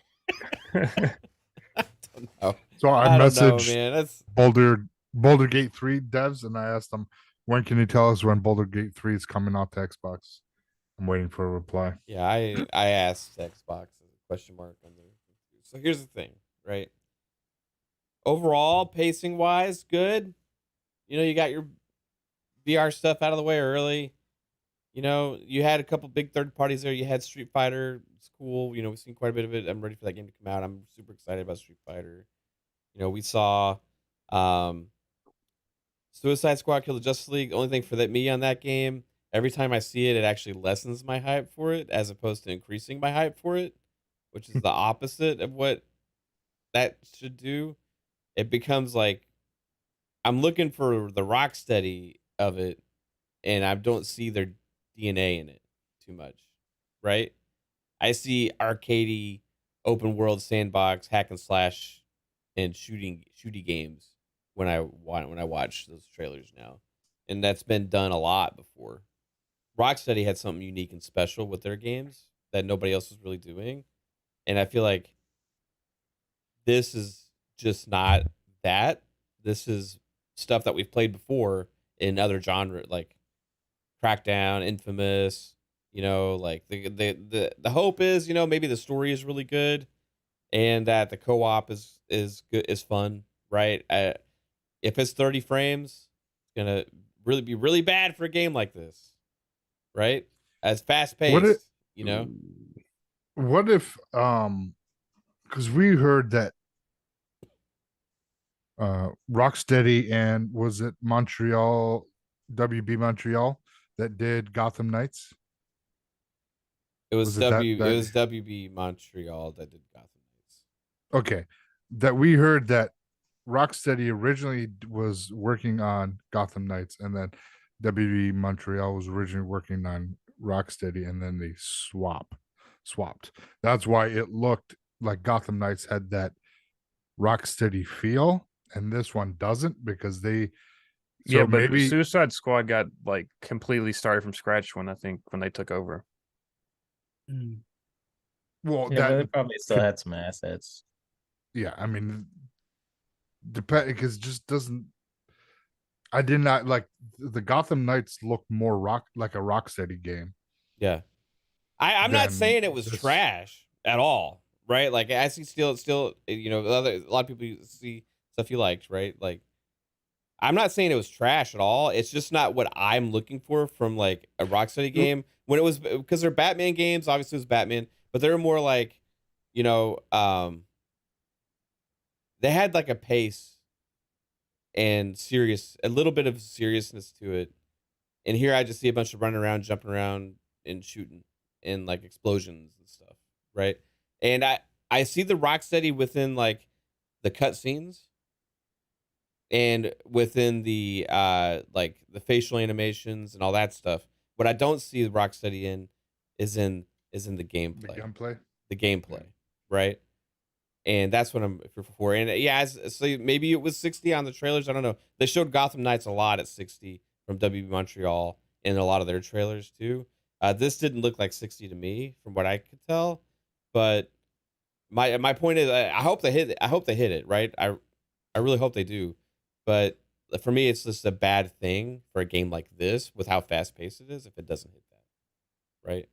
I don't know. So I don't know, messaged man. That's Boulder Gate 3 devs, and I asked them, when can you tell us when Boulder Gate 3 is coming out to Xbox? I'm waiting for a reply. yeah. I asked Xbox as a question mark on there. So here's the thing, right? Overall, pacing wise, good. You know, you got your VR stuff out of the way early. You know, you had a couple big third parties there. You had Street Fighter. It's cool. You know, we've seen quite a bit of it. I'm ready for that game to come out. I'm super excited about Street Fighter. You know, we saw Suicide Squad Kill the Justice League. Only thing for me on that game, every time I see it, it actually lessens my hype for it as opposed to increasing my hype for it, which is the opposite of what that should do. It becomes like I'm looking for the Rocksteady of it, and I don't see their DNA in it too much, right? I see arcadey, open world sandbox, hack and slash, and shooty games when I watch those trailers now, and that's been done a lot before. Rocksteady had something unique and special with their games that nobody else was really doing, and I feel like this is just not that. This is stuff that we've played before in other genres, like Crackdown, Infamous. You know, like the hope is, you know, maybe the story is really good, and that the co-op is good, is fun, right? If it's 30 frames, it's gonna really be really bad for a game like this, right? As fast paced, you know. What if because we heard that Rocksteady and was it Montreal, WB Montreal, that did Gotham Knights? It was WB Montreal that did Gotham Knights. Okay, that we heard that Rocksteady originally was working on Gotham Knights, and then WB Montreal was originally working on Rocksteady, and then they swapped. That's why it looked like Gotham Knights had that Rocksteady feel, and this one doesn't, because they. So yeah, but maybe Suicide Squad got like completely started from scratch when they took over. Well, yeah, but they probably still had some assets. Yeah, I mean, depend because just doesn't. I did not like the Gotham Knights look more like a Rocksteady game. Yeah. I'm not saying it was trash at all, right? Like I see still, you know, a lot of people see stuff you liked, right? Like I'm not saying it was trash at all. It's just not what I'm looking for from like a Rocksteady game. When it was, because they're Batman games, obviously it was Batman, but they're more like, you know, they had like a pace and a little bit of seriousness to it. And here I just see a bunch of running around, jumping around, and shooting, and like explosions and stuff, right? And I see the Rocksteady within like the cutscenes and within the like the facial animations and all that stuff. What I don't see the Rocksteady in is in the gameplay. The gameplay, right? And that's what I'm for. And yeah, so maybe it was 60 on the trailers. I don't know. They showed Gotham Knights a lot at 60 from WB Montreal in a lot of their trailers too. This didn't look like 60 to me from what I could tell, but my point is I hope they hit it. I hope they hit it, right? I really hope they do. But for me, it's just a bad thing for a game like this with how fast paced it is if it doesn't hit that, right?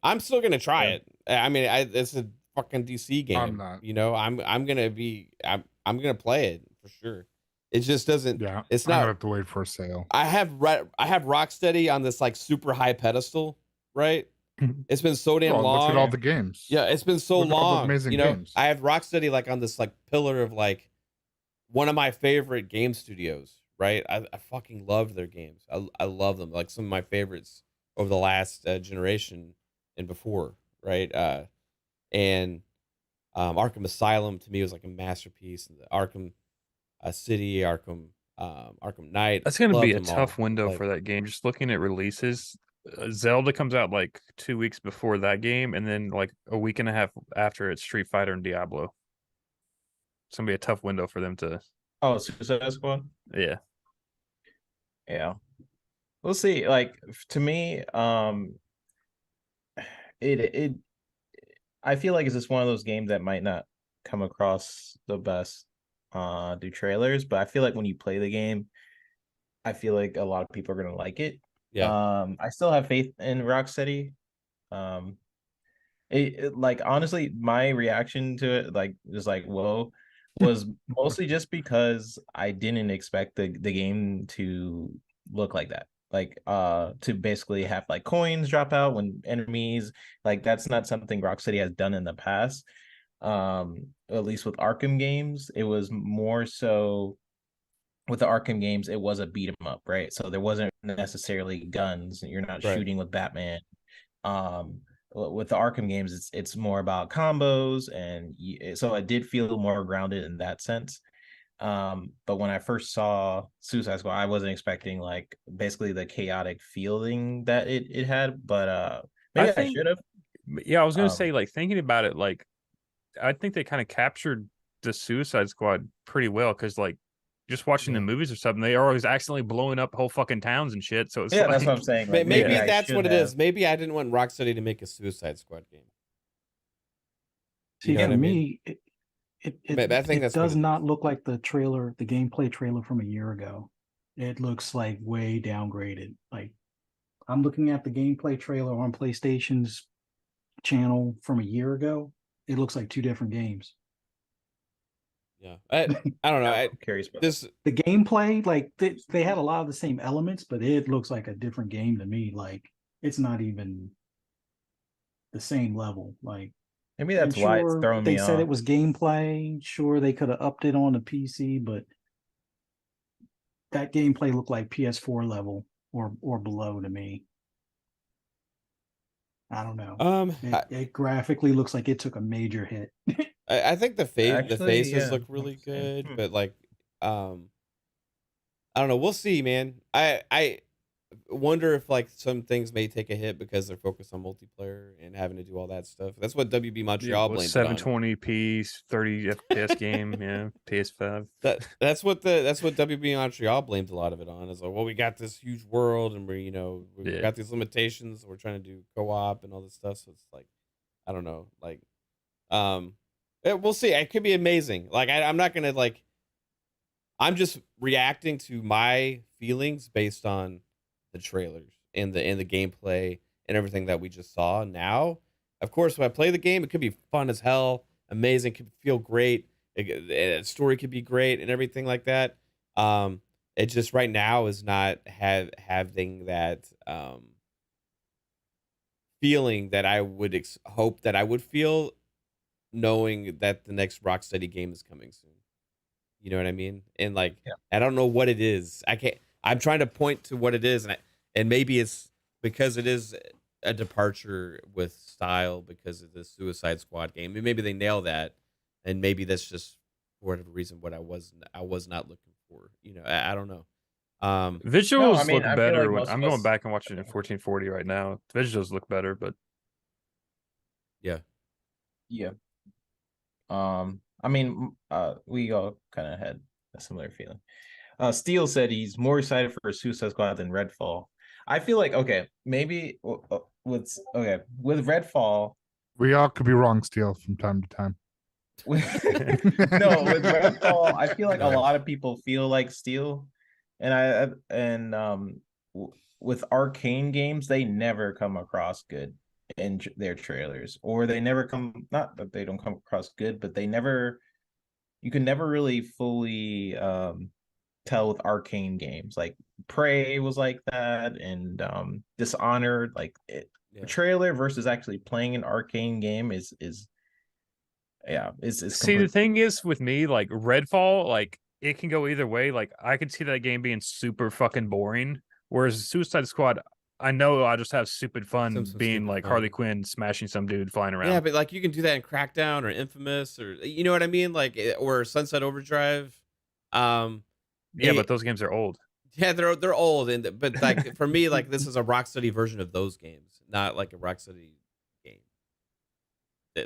I'm still gonna try it. I mean, it's a fucking DC game. I'm not. You know, I'm gonna play it for sure. It just doesn't. Yeah, it's I'm not. gonna have to wait for a sale. I have Rocksteady on this like super high pedestal, right? It's been so damn long. Look at all the games. Yeah, it's been so Look at all the long. amazing You know, games. I have Rocksteady like on this like pillar of like one of my favorite game studios, right? I fucking loved their games. I love them. Like some of my favorites over the last generation and before, right? And Arkham Asylum to me was like a masterpiece. And the Arkham City, Arkham Knight. That's going to be a loved them tough all. window Like, for that game. Just looking at releases, Zelda comes out like 2 weeks before that game, and then like a week and a half after it's Street Fighter and Diablo. It's going to be a tough window for them to. Oh, Suicide Squad? Yeah. Yeah. We'll see. Like to me, it I feel like it's just one of those games that might not come across the best do trailers, but I feel like when you play the game, I feel like a lot of people are gonna like it. Yeah. I still have faith in Rocksteady. Like honestly, my reaction to it, like just like whoa, was mostly just because I didn't expect the game to look like that. Like to basically have like coins drop out when enemies, like that's not something Rocksteady has done in the past. At least with Arkham games, it was more so with the Arkham games, it was a beat 'em up, right? So there wasn't necessarily guns. You're not shooting with Batman. With the Arkham games, it's more about combos, and so it did feel more grounded in that sense. But when I first saw Suicide Squad, I wasn't expecting like basically the chaotic feeling that it had, but maybe I should have. Yeah, I was gonna say, like, thinking about it, like I think they kind of captured the Suicide Squad pretty well, because like just watching the movies or something, they are always accidentally blowing up whole fucking towns and shit. So it's yeah, like, that's what I'm saying. Like, maybe that's what it is. Maybe I didn't want Rocksteady to make a Suicide Squad game. See, to me, it I think that's does not look like the trailer, the gameplay trailer from a year ago. It looks like way downgraded. Like I'm looking at the gameplay trailer on PlayStation's channel from a year ago. It looks like two different games. Yeah, I don't know. I'm curious about the gameplay. Like they had a lot of the same elements, but it looks like a different game to me. Like it's not even the same level. Like maybe that's why it's throwing me off. They said off. it was gameplay. Sure, they could have upped it on the PC, but that gameplay looked like PS4 level or below to me. I don't know. It graphically looks like it took a major hit. I think the faces yeah, look really good, but like, I don't know. We'll see, man. I wonder if like some things may take a hit because they're focused on multiplayer and having to do all that stuff. That's what WB Montreal blamed it on. 720p 30 FPS game, yeah, PS5. That's what WB Montreal blamed a lot of it on. Is like, well, we got this huge world and we got these limitations. We're trying to do co-op and all this stuff. So it's like, I don't know, like, We'll see. It could be amazing. Like I'm not gonna like. I'm just reacting to my feelings based on the trailers and the gameplay and everything that we just saw. Now, of course, when I play the game, it could be fun as hell, amazing, could feel great. Story could be great and everything like that. It just right now is not having that feeling that I would hope that I would feel knowing that the next Rocksteady game is coming soon. You know what I mean? And like, I don't know what it is. I'm trying to point to what it is, and maybe it's because it is a departure with style because of the Suicide Squad game. Maybe they nail that, and maybe that's just for whatever reason what I was not looking for. You know, I don't know. Visuals look better when I'm going back and watching it in 1440 right now. Visuals look better, but yeah. I mean, we all kind of had a similar feeling. Steele said he's more excited for Suicide Squad than Redfall. I feel like maybe with Redfall, we all could be wrong, Steele, from time to time. No, with Redfall, I feel like a lot of people feel like Steele, and with Arcane games, they never come across good in their trailers, or they never come, not that they don't come across good, but you can never really fully tell with Arcane games. Like Prey was like that, and Dishonored, like trailer versus actually playing an Arcane game is see, the thing is with me, like Redfall, like it can go either way. Like I could see that game being super fucking boring, whereas Suicide Squad, I know I'll just have stupid fun being like Harley Quinn smashing some dude flying around. Yeah, but like you can do that in Crackdown or Infamous, or you know what I mean, like or Sunset Overdrive. Yeah, but those games are old. Yeah, they're old, but like for me, like this is a Rocksteady version of those games, not like a Rocksteady game.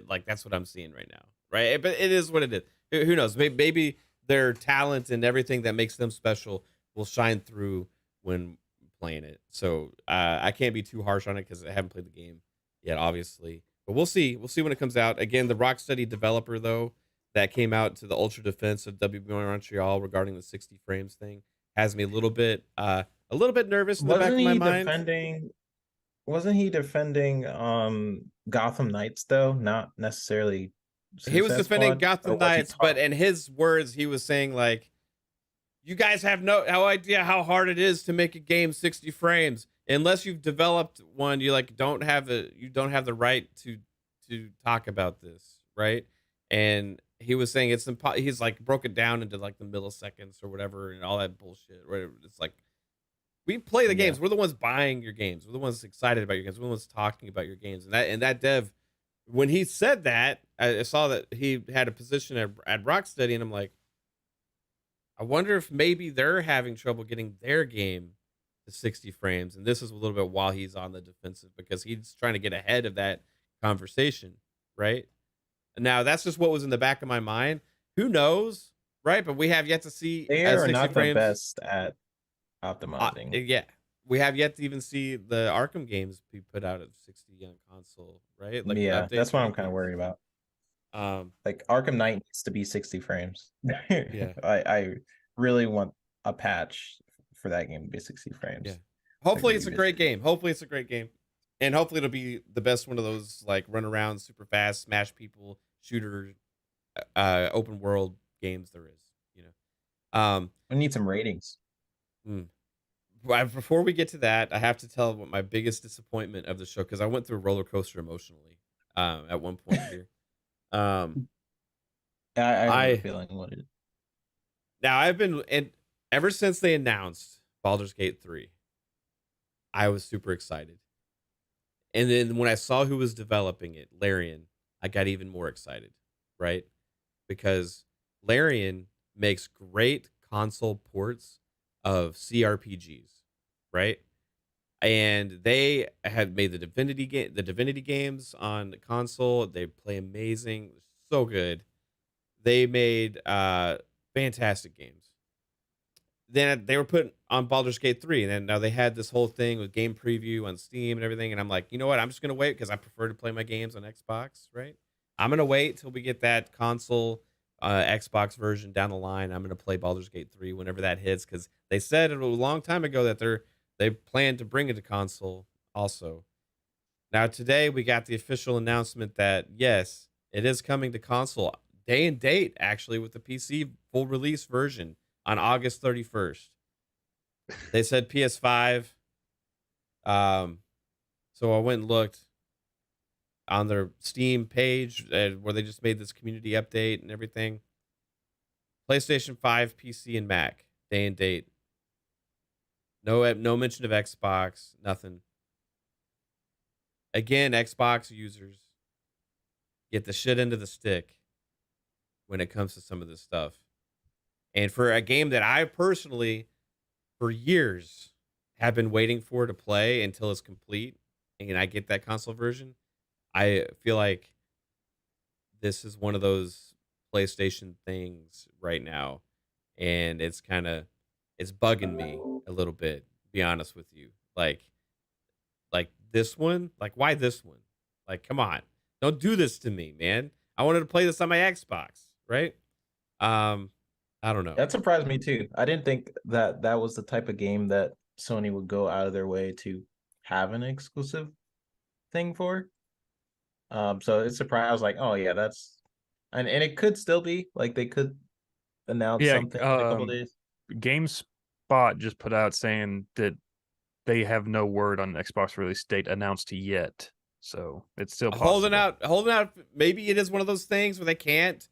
Like that's what I'm seeing right now, right? But it is what it is. Who knows? Maybe their talent and everything that makes them special will shine through when playing it. So I can't be too harsh on it because I haven't played the game yet, obviously. But we'll see. We'll see when it comes out. Again, the Rocksteady developer though that came out to the ultra defense of WB Montreal regarding the 60 frames thing has me a little bit nervous in the back of my mind. Wasn't he defending Gotham Knights though? Not necessarily. He was defending Gotham Knights, but in his words, he was saying like, "You guys have no idea how hard it is to make a game 60 frames. Unless you've developed one, you don't have the right to talk about this, right?" And he was saying it's impossible. He's like broke it down into like the milliseconds or whatever and all that bullshit. Right? It's like we play the games. We're the ones buying your games. We're the ones excited about your games. We're the ones talking about your games. And that dev, when he said that, I saw that he had a position at Rocksteady, and I'm like, I wonder if maybe they're having trouble getting their game to 60 frames. And this is a little bit while he's on the defensive because he's trying to get ahead of that conversation, right? Now, that's just what was in the back of my mind. Who knows, right? But we have yet to see. They are not the best at optimizing. Yeah. We have yet to even see the Arkham games be put out at 60 on console, right? Like that's what I'm kind of worried about. Like Arkham Knight needs to be 60 frames. Yeah. I really want a patch for that game to be 60 frames. Yeah. Hopefully it's a great game. And hopefully it'll be the best one of those like run around super fast, smash people, shooter, open world games there is, you know. I need some ratings. Before we get to that, I have to tell what my biggest disappointment of the show, because I went through a roller coaster emotionally at one point here. I have a feeling what it is. Now ever since they announced Baldur's Gate 3, I was super excited. And then when I saw who was developing it, Larian, I got even more excited, right? Because Larian makes great console ports of CRPGs, right? And they had made the Divinity games on the console. They play amazing, so good. They made fantastic games. Then they were put on Baldur's Gate 3, and then now they had this whole thing with game preview on Steam and everything. And I'm like, you know what? I'm just gonna wait because I prefer to play my games on Xbox, right? I'm gonna wait till we get that console Xbox version down the line. I'm gonna play Baldur's Gate 3 whenever that hits, because they said it a long time ago that they plan to bring it to console also. Now today we got the official announcement that yes, it is coming to console, day and date actually, with the PC full release version on August 31st. They said PS5. So I went and looked on their Steam page where they just made this community update and everything. PlayStation 5, PC, and Mac, day and date. No mention of Xbox, nothing. Again, Xbox users get the shit into the stick when it comes to some of this stuff. And for a game that I personally, for years, have been waiting for to play until it's complete, and I get that console version, I feel like this is one of those PlayStation things right now, and it's bugging me a little bit, to be honest with you. Like this one, like why this one? Like, come on, don't do this to me, man. I wanted to play this on my Xbox, right? I don't know. That surprised me too. I didn't think that that was the type of game that Sony would go out of their way to have an exclusive thing for. So it's surprised. I was like, oh yeah, that's, and it could still be like they could announce something in a couple days. GameSpot just put out saying that they have no word on Xbox release date announced yet, so it's still possible. holding out. Maybe it is one of those things where they can't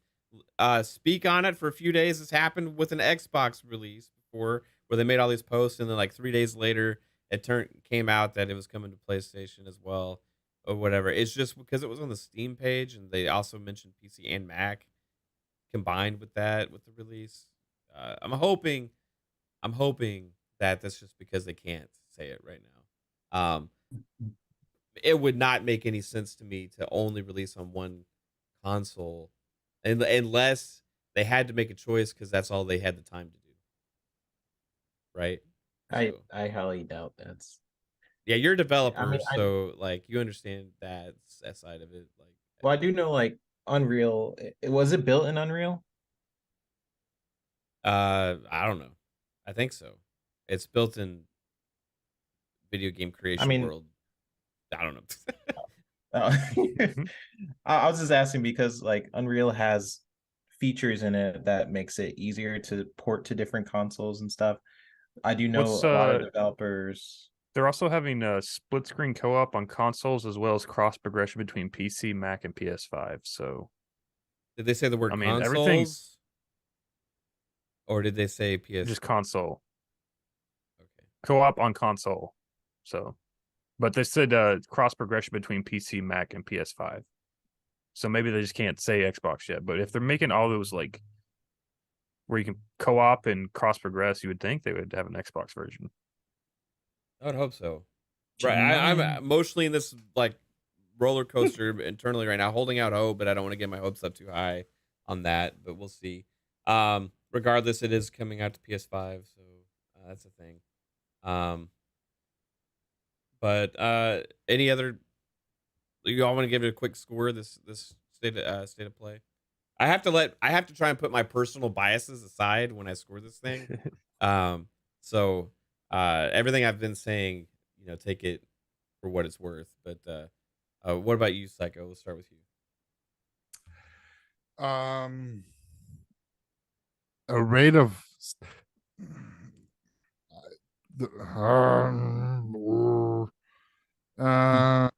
speak on it for a few days. This happened with an Xbox release before, where they made all these posts, and then like 3 days later, it came out that it was coming to PlayStation as well, or whatever. It's just because it was on the Steam page, and they also mentioned PC and Mac combined with that with the release. I'm hoping that that's just because they can't say it right now. It would not make any sense to me to only release on one console, unless they had to make a choice because that's all they had the time to do. Right? I highly doubt that's. Yeah, you're a developer, I mean, so like you understand that side of it. Like, well, I do know like Unreal. Was it built in Unreal? I don't know. I think so. It's built in video game creation world. I don't know. I was just asking because like Unreal has features in it that makes it easier to port to different consoles and stuff. I do know a lot of developers. They're also having a split screen co-op on consoles as well as cross progression between PC, Mac, and PS5. So, did they say the word consoles? Everything's, or did they say PS? Just console. Okay. Co-op on console. So, but they said cross progression between PC, Mac, and PS5. So maybe they just can't say Xbox yet. But if they're making all those like where you can co-op and cross progress, you would think they would have an Xbox version. I would hope so. Right, I'm emotionally in this like roller coaster internally right now, holding out hope, but I don't want to get my hopes up too high on that. But we'll see. Regardless, it is coming out to PS5, so that's a thing. But any other? You all want to give it a quick score? This state of play. I have to try and put my personal biases aside when I score this thing. So everything I've been saying, take it for what it's worth. But what about you, Psycho? We'll start with you. A rate of I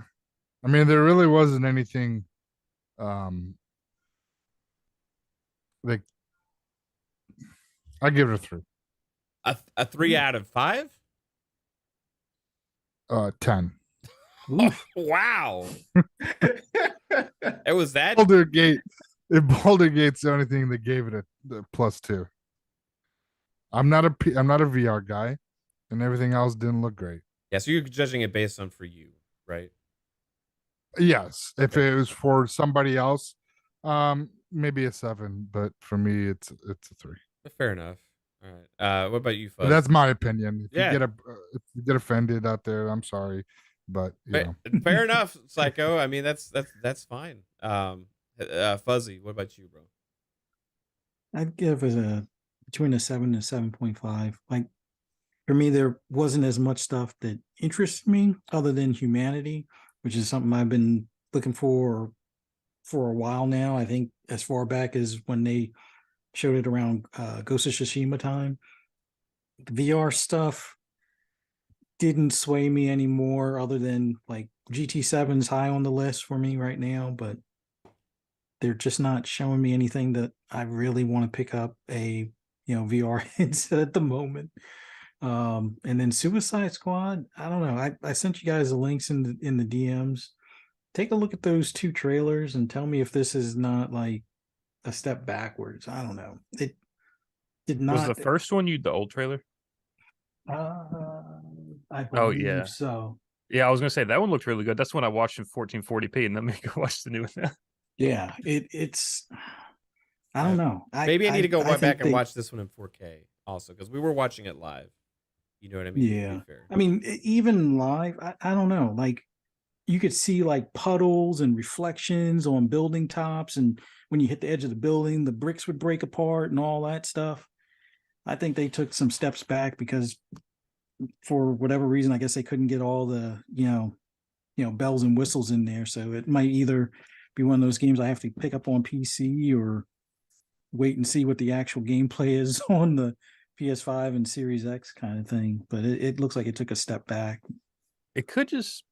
mean, there really wasn't anything like, I give it a 3. A 3 out of 5? 10. Wow. It was that Baldur's Gate. Baldur's Gate's the only thing that gave it a +2. I'm not a VR guy, and everything else didn't look great. Yeah, so you're judging it based on for you, right? Yes. Okay. If it was for somebody else, maybe a 7, but for me, it's a 3. Fair enough. All right. What about you, Fuzz? That's my opinion. If you get offended out there, I'm sorry, but fair enough, Psycho. I mean, that's fine. Fuzzy, what about you, bro? I'd give it between a 7 and 7.5. Like for me, there wasn't as much stuff that interests me other than humanity, which is something I've been looking for a while now. I think as far back as when they showed it around Ghost of Tsushima time. The VR stuff didn't sway me anymore, other than like GT7's high on the list for me right now, but they're just not showing me anything that I really want to pick up a VR headset at the moment. And then Suicide Squad, I don't know. I sent you guys the links in the DMs. Take a look at those 2 trailers and tell me if this is not like a step backwards. I don't know. It did not. Was the first one the old trailer? I believe so. Yeah, I was gonna say that one looked really good. That's when I watched in 1440p, and then we go watch the new one now. Yeah, it's. I don't know. Maybe I need to go back and watch this one in 4K also, because we were watching it live. You know what I mean? Yeah. I mean, even live, I don't know. Like, you could see like puddles and reflections on building tops, and when you hit the edge of the building, the bricks would break apart and all that stuff. I think they took some steps back because, for whatever reason, I guess they couldn't get all the bells and whistles in there. So it might either be one of those games I have to pick up on PC or wait and see what the actual gameplay is on the PS5 and Series X kind of thing. But it looks like it took a step back. It could just.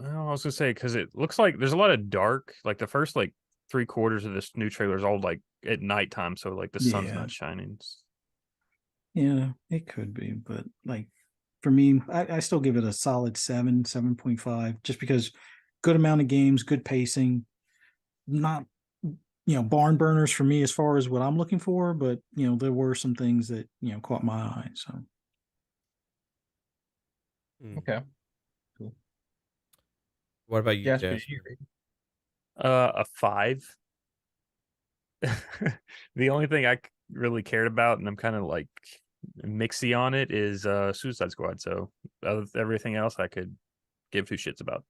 I was gonna say, because it looks like there's a lot of dark. Like the first 3/4 of this new trailer is all like at nighttime, so like the sun's not shining. Yeah, it could be, but like for me, I still give it a solid 7.5, just because good amount of games, good pacing, not barn burners for me as far as what I'm looking for, but there were some things that caught my eye. So okay, cool. What about you, Jeff? A 5. The only thing I really cared about, and I'm kind of like mixy on it, is Suicide Squad. So everything else I could give 2 shits about.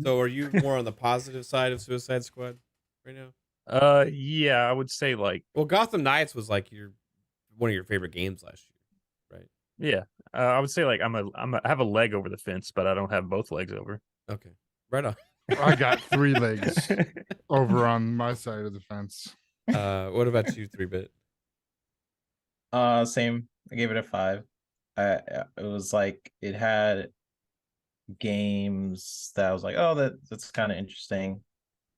So are you more on the positive side of Suicide Squad right now? Yeah, I would say well, Gotham Knights was like one of your favorite games last year, right? Yeah, I would say I have a leg over the fence, but I don't have both legs over. Okay, right on. I got 3 legs over on my side of the fence. What about you, 3-bit? Same. I gave it a 5. It was like it had games that I was like, oh, that's kind of interesting.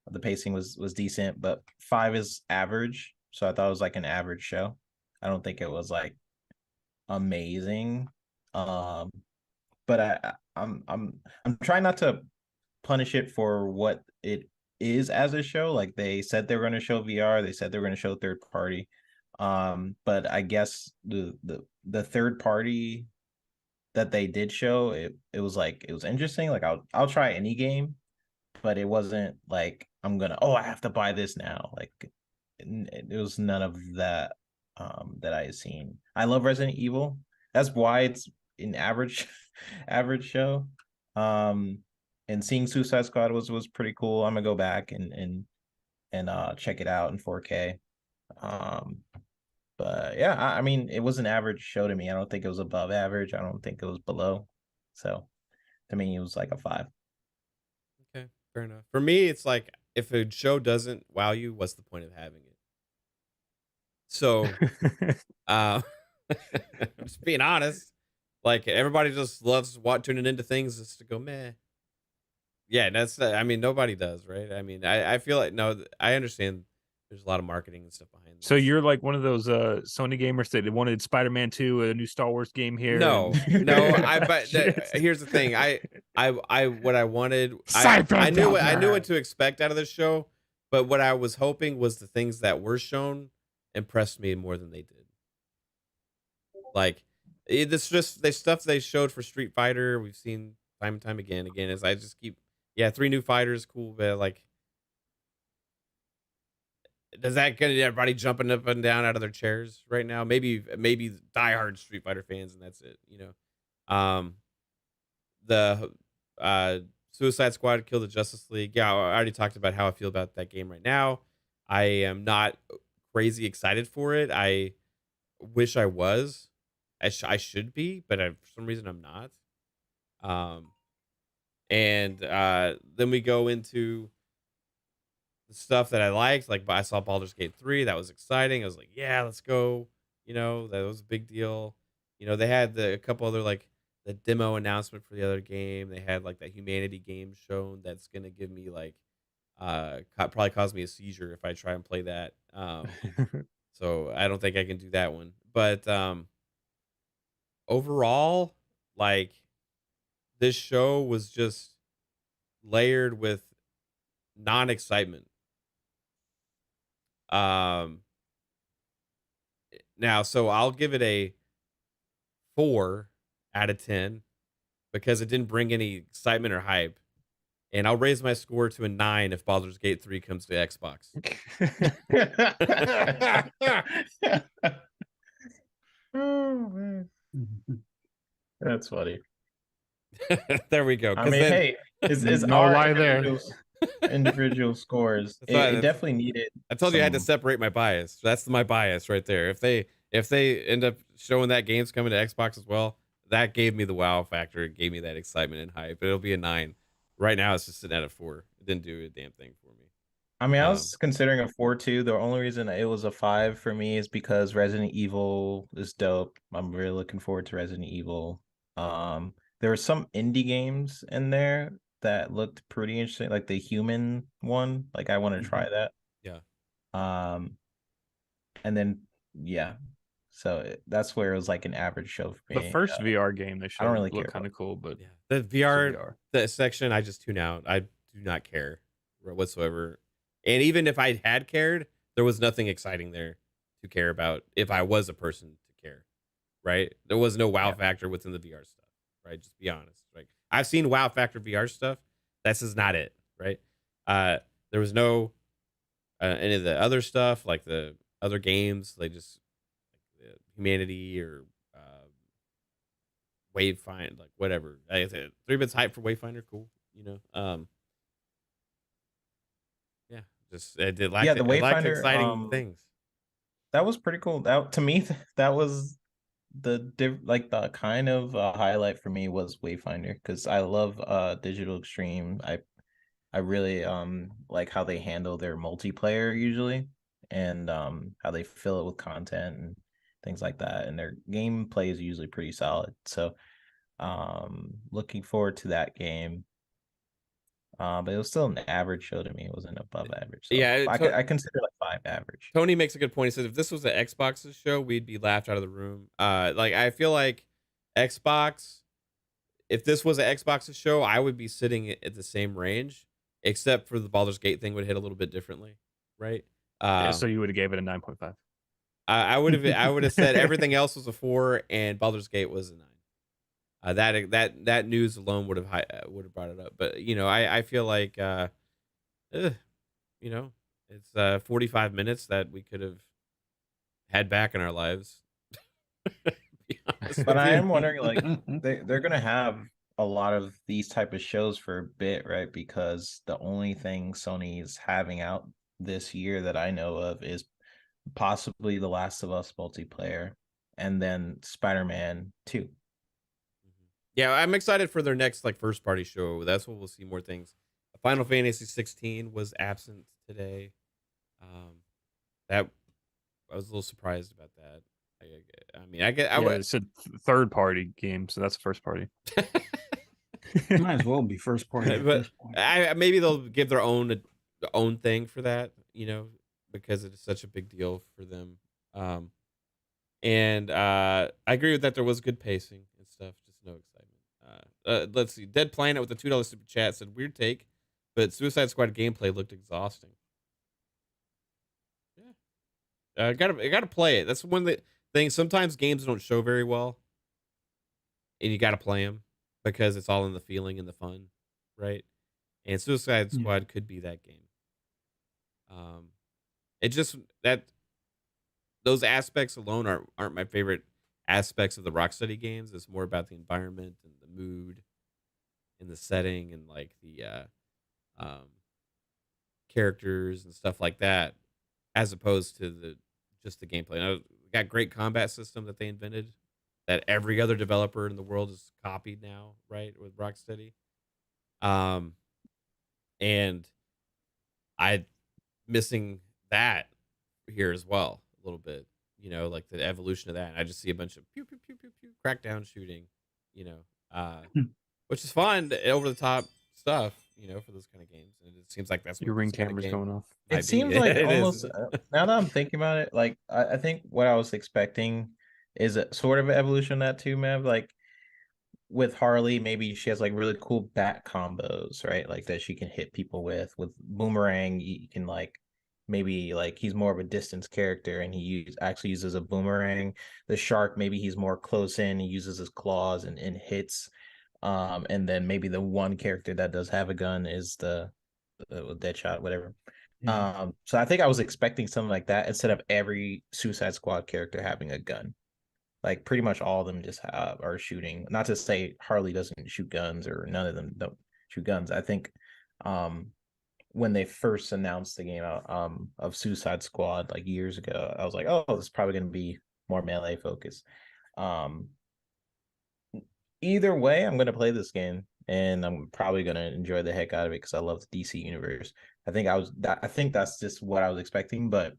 The pacing was decent, but 5 is average, so I thought it was like an average show. I don't think it was like amazing. But I'm trying not to punish it for what it is as a show. Like, they said they were going to show VR, they said they were going to show third party. But I guess the third party that they did show, it was interesting. Like, I'll try any game, but it wasn't like I have to buy this now. Like, it was none of that that I had seen. I love Resident Evil. That's why it's an average show. And seeing Suicide Squad was pretty cool. I'm gonna go back and check it out in 4K. But yeah, I mean, it was an average show to me. I don't think it was above average. I don't think it was below. So to me, it was like a 5. Okay, fair enough. For me, it's like, if a show doesn't wow you, what's the point of having it? So, I'm just being honest. Like, everybody just loves tuning into things just to go meh. Yeah, nobody does, right? I mean, I feel like, no, I understand there's a lot of marketing and stuff behind this. So you're like one of those Sony gamers that wanted Spider-Man 2, a new Star Wars game here. No, here's the thing. What I wanted, I knew what to expect out of this show, but what I was hoping was the things that were shown impressed me more than they did. Like, it's just the stuff they showed for Street Fighter, we've seen time and time again, as I just keep, 3 new fighters, cool, but like, does that get everybody jumping up and down out of their chairs right now? Maybe diehard Street Fighter fans, and that's it. The Suicide Squad Kill the Justice League. Yeah, I already talked about how I feel about that game right now. I am not crazy excited for it. I wish I was. I should be, but for some reason I'm not. And then we go into the stuff that I liked. Like I saw Baldur's Gate 3. That was exciting. I was like, yeah, let's go. You know, that was a big deal. You know, they had a couple other like the demo announcement for the other game. They had like that Humanity game shown that's gonna give me like probably cause me a seizure if I try and play that. So I don't think I can do that one. But overall, like this show was just layered with non-excitement. Now, so I'll give it a 4 out of 10 because it didn't bring any excitement or hype. And I'll raise my score to a 9 if Baldur's Gate 3 comes to Xbox. Oh, man. That's funny. There we go. I mean, hey, it's No our lie there. individual scores. That's why It definitely needed. I told you I had to some- separate my bias. That's my bias right there. If they end up showing that game's coming to Xbox as well, that gave me the wow factor. It gave me that excitement and hype. It'll be a 9. Right now, it's just sitting at a 4. It didn't do a damn thing for me. I mean, I was considering a 4 too. The only reason it was a 5 for me is because Resident Evil is dope. I'm really looking forward to Resident Evil. There were some indie games in there that looked pretty interesting, like the human one. Like I want to try that. Yeah. And then yeah, so that's where it was like an average show for me. The first VR game they showed I don't really looked care kind of cool, but The VR, the section, I just tune out. I do not care whatsoever. And even if I had cared, there was nothing exciting there to care about if I was a person to care, right? There was no wow factor within the VR stuff, right? Just be honest. Like I've seen wow factor VR stuff. This is not it, right? There was no any of the other stuff, like the other games, like just like Humanity or Wayfinder, like whatever. Like I said, 3-bits hype for Wayfinder, cool. You know, yeah, just it did like the Wayfinder exciting things. That was pretty cool. That to me, that was the kind of highlight for me was Wayfinder because I love Digital Extreme. I really like how they handle their multiplayer usually and how they fill it with content and things like that, and their gameplay is usually pretty solid. So looking forward to that game. But it was still an average show to me. It wasn't above average. So Yeah, I consider like 5 average. Tony makes a good point. He says if this was an Xbox's show, we'd be laughed out of the room. Like I feel like Xbox, if this was an Xbox's show, I would be sitting at the same range, except for the Baldur's Gate thing would hit a little bit differently, right? yeah, so you would have gave it a 9.5. I would have said everything else was a 4 and Baldur's Gate was a 9. That news alone would have brought it up, but you know I feel like you know it's 45 minutes that we could have had back in our lives. But I am wondering, like they're gonna have a lot of these type of shows for a bit, right? Because the only thing Sony's having out this year that I know of is possibly The Last of Us multiplayer, and then Spider-Man 2. Yeah, I'm excited for their next like first party show. That's when we'll see more things. Final Fantasy 16 was absent today. That I was a little surprised about that. It's a third party game, so that's first party. Might as well be first party at But this point. maybe they'll give their own thing for that, you know, because it is such a big deal for them. And I agree with that. There was good pacing and stuff, just no excitement. Let's see. Dead Planet with the $2 super chat said, weird take, but Suicide Squad gameplay looked exhausting. Yeah. Gotta play it. That's one of the things. Sometimes games don't show very well, and you gotta play them because it's all in the feeling and the fun, right? And Suicide Squad could be that game. It just that those aspects alone aren't my favorite aspects of the Rocksteady games. It's more about the environment and the mood in the setting and like the um, characters and stuff like that, as opposed to just the gameplay. Now, got great combat system that they invented that every other developer in the world has copied now, right? With Rocksteady. And I missing that here as well a little bit, like the evolution of that. And I just see a bunch of pew pew pew pew pew crackdown shooting, which is fun, over the top stuff, for those kind of games. And it seems like that's what Your ring this kind of camera's game going off. might It be. seems like It almost is. now that I'm thinking about it, like I think what I was expecting is a sort of an evolution of that too, man. Like with Harley, maybe she has like really cool bat combos, right? Like that she can hit people with. With Boomerang, you can like maybe like he's more of a distance character and actually uses a boomerang. The Shark, maybe he's more close in, he uses his claws and hits. And then maybe the one character that does have a gun is the Deadshot, whatever. So I think I was expecting something like that instead of every Suicide Squad character having a gun. Like pretty much all of them just are shooting. Not to say Harley doesn't shoot guns or none of them don't shoot guns. I think when they first announced the game of Suicide Squad like years ago, I was like, oh, this is probably going to be more melee focused. Either way, I'm going to play this game and I'm probably going to enjoy the heck out of it because I love the DC universe. I think that's just what I was expecting, but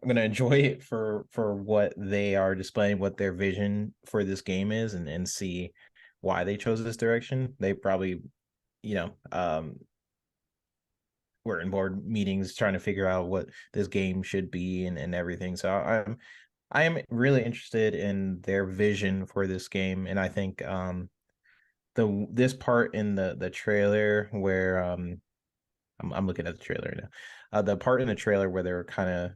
I'm gonna enjoy it for what they are displaying, what their vision for this game is, and see why they chose this direction. They probably, were in board meetings trying to figure out what this game should be and everything. So I am really interested in their vision for this game, and I think this part in the trailer where I'm looking at the trailer now. The part in the trailer where they're kind of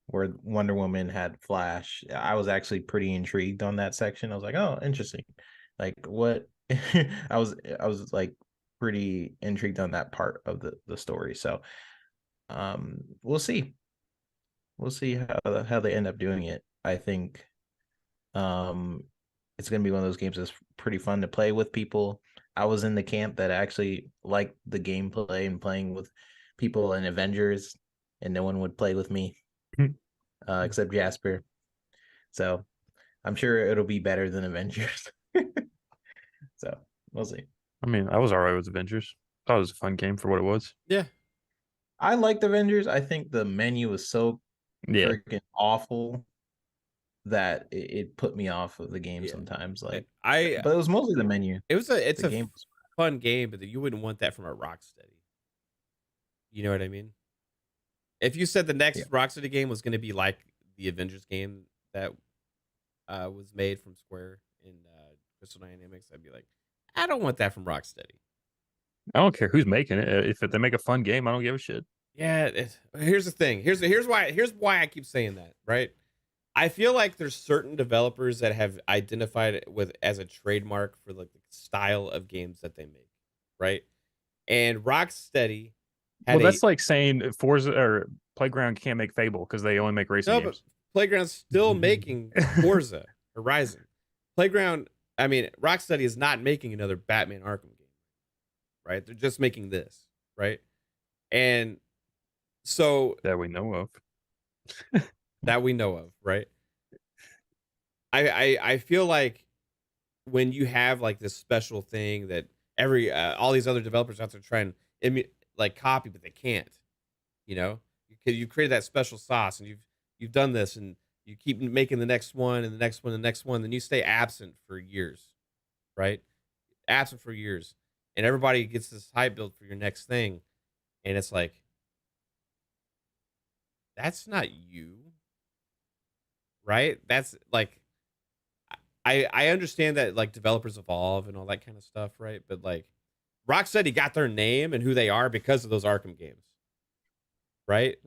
where Wonder Woman had Flash, I was actually pretty intrigued on that section. I was like, oh, interesting. Like what I was like pretty intrigued on that part of the story. So we'll see. We'll see how they end up doing it. I think it's gonna be one of those games that's pretty fun to play with people. I was in the camp that actually liked the gameplay and playing with people in Avengers, and no one would play with me except Jasper. So I'm sure it'll be better than Avengers. So we'll see. I mean, I was all right with Avengers. Thought it was a fun game for what it was. Yeah. I liked Avengers. I think the menu was so freaking awful that it put me off of the game sometimes. Like but it was mostly the menu. It's a fun game, but you wouldn't want that from a Rocksteady. You know what I mean? If you said the next Rocksteady game was going to be like the Avengers game that was made from Square in Crystal Dynamics, I'd be like, I don't want that from Rocksteady. I don't care who's making it. If they make a fun game, I don't give a shit. Yeah. Here's the thing. Here's why I keep saying that. Right. I feel like there's certain developers that have identified it as a trademark for like the style of games that they make. Right. And Rocksteady. That's like saying Forza or Playground can't make Fable because they only make racing games. But Playground's still making Forza Horizon. Rocksteady is not making another Batman Arkham game, right? They're just making this, right? And so that we know of, right? I feel like when you have like this special thing that all these other developers out there try and copy, but they can't, because you created that special sauce and you've done this and you keep making the next one and the next one and the next one, then you stay absent for years, right? Absent for years, and everybody gets this hype build for your next thing, and it's like, that's not you, right? That's like, I understand that like developers evolve and all that kind of stuff, right? But like, Rocksteady got their name and who they are because of those Arkham games, right?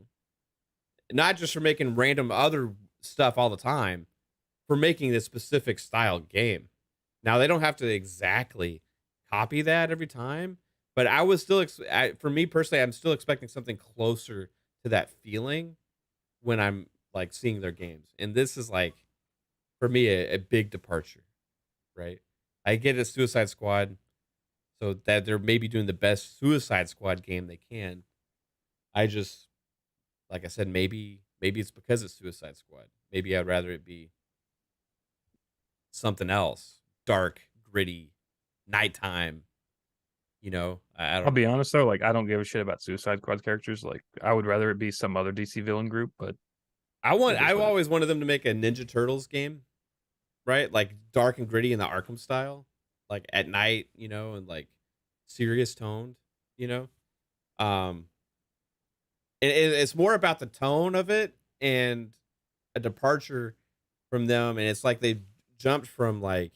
Not just for making random other stuff all the time, for making this specific style game. Now, they don't have to exactly copy that every time, but I was still, for me personally, I'm still expecting something closer to that feeling when I'm like seeing their games. And this is like, for me, a big departure, right? I get it, Suicide Squad. so that they're maybe doing the best Suicide Squad game they can. I just, like I said, maybe it's because it's Suicide Squad. Maybe I'd rather it be something else, dark, gritty, nighttime. You know, I don't. I'll be honest though, like I don't give a shit about Suicide Squad characters. Like I would rather it be some other DC villain group, but I always wanted them to make a Ninja Turtles game, right? Like dark and gritty in the Arkham style, like at night, you know, and like serious toned, you know. It's more about the tone of it and a departure from them, and it's like they jumped from like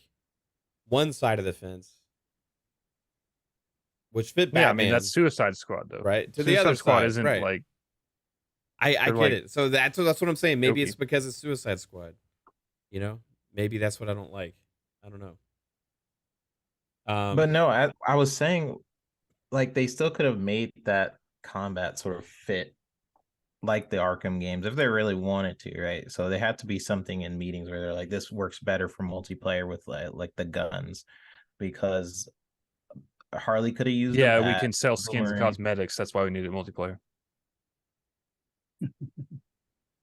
one side of the fence, which fit Batman. Yeah, I mean that's Suicide Squad though, right? To Suicide the other Squad side, isn't right. like I get like it. So that's what I'm saying. Maybe jokey. it's because it's Suicide Squad. You know, maybe that's what I don't like. I don't know. But no, I was saying, like, they still could have made that combat sort of fit like the Arkham games if they really wanted to, right? So they had to be something in meetings where they're like, this works better for multiplayer with like the guns, because Harley could have used yeah, them we at can sell skins and Boomerang. cosmetics. That's why we needed multiplayer.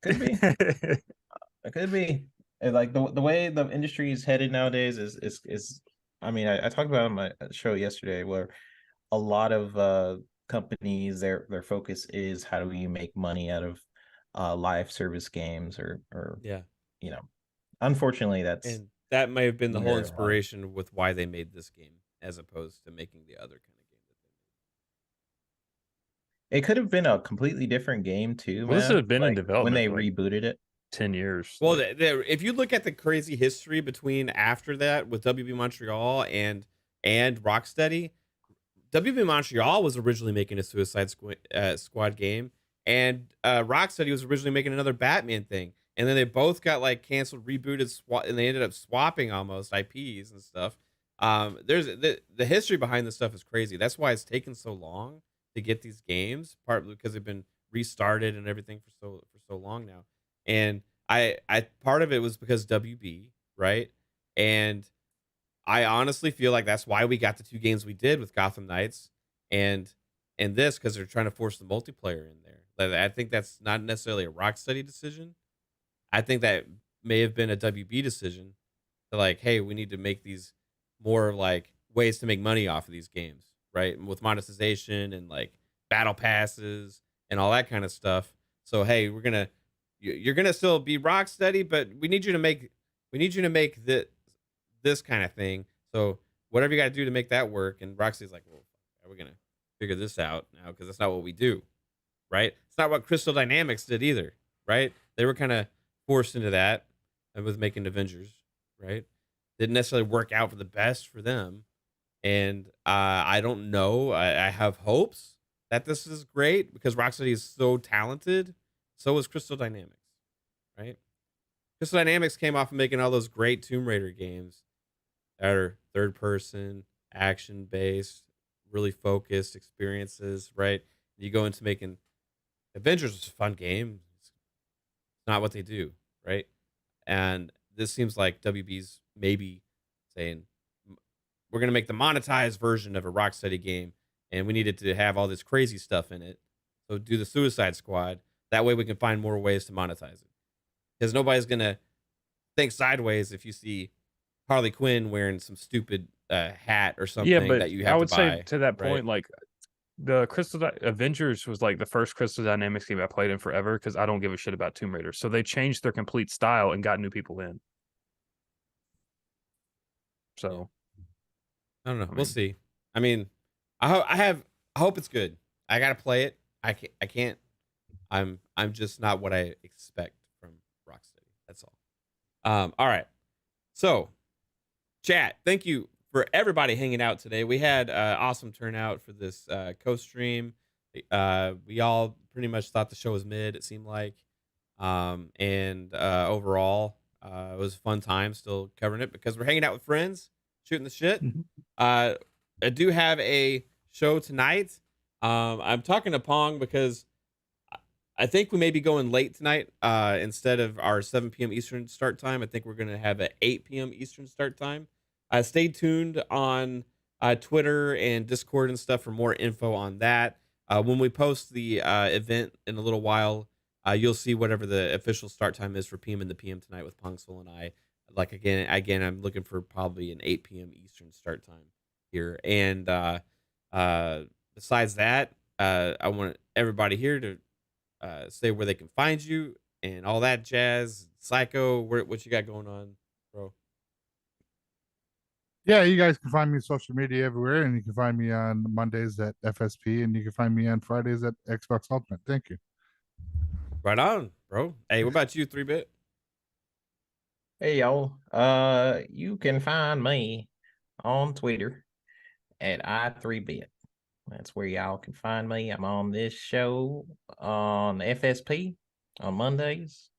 Could be. It could be. And like the way the industry is headed nowadays is I mean, I talked about it on my show yesterday where a lot of companies their focus is how do we make money out of live service games or yeah, you know, unfortunately that's and that may have been the whole where, inspiration with why they made this game as opposed to making the other kind of game that it could have been a completely different game too, Well, this man. had been in Like, development when they for, like, rebooted it 10 years. Well, if you look at the crazy history between after that with WB Montreal and Rocksteady, WB Montreal was originally making a Suicide Squad game, and Rocksteady was originally making another Batman thing, and then they both got like canceled, rebooted, and they ended up swapping almost IPs and stuff. There's the history behind this stuff is crazy. That's why it's taken so long to get these games, partly because they've been restarted and everything for so long now. And I part of it was because WB, right? And I honestly feel like that's why we got the two games we did with Gotham Knights and this, because they're trying to force the multiplayer in there. Like, I think that's not necessarily a Rocksteady decision. I think that may have been a WB decision to like, hey, we need to make these more like ways to make money off of these games, right? With monetization and like battle passes and all that kind of stuff. So hey, you're gonna still be Rocksteady, but we need you to make this kind of thing. So whatever you got to do to make that work. And Rocksteady's like, well, how are we gonna figure this out now? Because that's not what we do, right? It's not what Crystal Dynamics did either, right? They were kind of forced into that and with making Avengers, right? Didn't necessarily work out for the best for them. And I don't know. I have hopes that this is great because Rocksteady is so talented. So is Crystal Dynamics, right? Crystal Dynamics came off of making all those great Tomb Raider games that are third person, action based, really focused experiences, right? You go into making Avengers was a fun game. It's not what they do, right? And this seems like WB's maybe saying, we're going to make the monetized version of a Rocksteady game, and we needed to have all this crazy stuff in it. So do the Suicide Squad. That way we can find more ways to monetize it. Because nobody's going to think sideways if you see Harley Quinn wearing some stupid hat or something that you have I would to buy. say to that right? point, like the Avengers was like the first Crystal Dynamics game I played in forever because I don't give a shit about Tomb Raider. So they changed their complete style and got new people in. So I don't know. We'll see. I mean, I hope it's good. I gotta play it. I can't. I'm just not what I expect from Rocksteady. That's all. All right. So, chat. Thank you for everybody hanging out today. We had awesome turnout for this co-stream. We all pretty much thought the show was mid. It seemed like, and overall, it was a fun time still covering it because we're hanging out with friends, shooting the shit. I do have a show tonight. I'm talking to Pong because I think we may be going late tonight. Instead of our 7 p.m. Eastern start time, I think we're going to have an 8 p.m. Eastern start time. Stay tuned on Twitter and Discord and stuff for more info on that. When we post the event in a little while, you'll see whatever the official start time is for PM and the PM tonight with Punxsul and I. Like again, I'm looking for probably an 8 p.m. Eastern start time here. And besides that, I want everybody here to say where they can find you and all that jazz. Psycho, what you got going on, bro? Yeah, you guys can find me on social media everywhere, and you can find me on Mondays at FSP, and you can find me on Fridays at Xbox Ultimate. Thank you. Right on, bro. Hey, what about you, 3-Bit? Hey y'all. You can find me on Twitter at i3bit. That's where y'all can find me. I'm on this show on FSP on Mondays.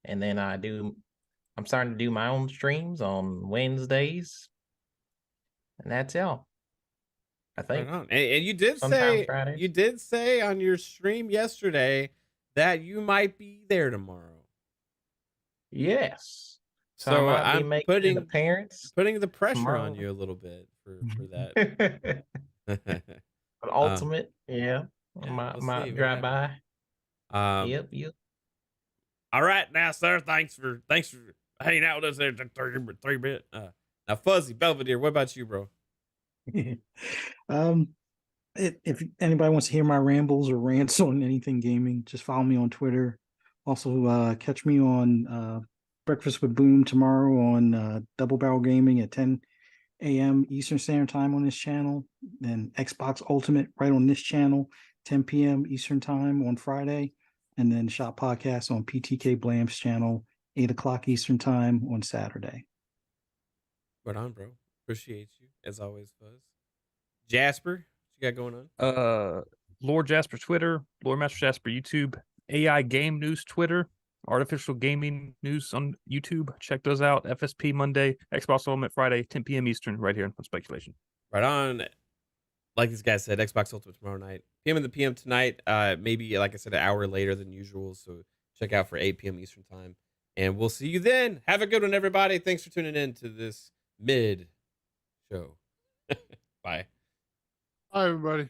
And then I'm starting to do my own streams on Wednesdays. And that's all. I think. Right on. And you did say on your stream yesterday that you might be there tomorrow. Yes. So I'm putting the pressure tomorrow. on you a little bit for that. But ultimate, yeah. We'll might see, drive by. Yep. All right, now, sir. Thanks for hanging out with us there, 3-Bit. Now, Fuzzy Belvedere, what about you, bro? If anybody wants to hear my rambles or rants on anything gaming, just follow me on Twitter. Also, catch me on Breakfast with Boom tomorrow on Double Barrel Gaming at 10 a.m. Eastern Standard Time on this channel. Then Xbox Ultimate right on this channel, 10 p.m. Eastern Time on Friday. And then Shop Podcast on PTK Blam's channel, 8 o'clock Eastern Time on Saturday. Right on, bro. Appreciate you, as always, Fuzz. Jasper, what you got going on? Lord Jasper Twitter, Lord Master Jasper YouTube, AI Game News Twitter, Artificial Gaming News on YouTube. Check those out. FSP Monday, Xbox Ultimate Friday, 10 p.m. Eastern, right here on Speculation. Right on. Like this guy said, Xbox Ultimate tomorrow night. PM and the PM tonight, maybe, like I said, an hour later than usual. So check out for 8 p.m. Eastern Time. And we'll see you then. Have a good one, everybody. Thanks for tuning in to this mid show. Bye. Bye, everybody.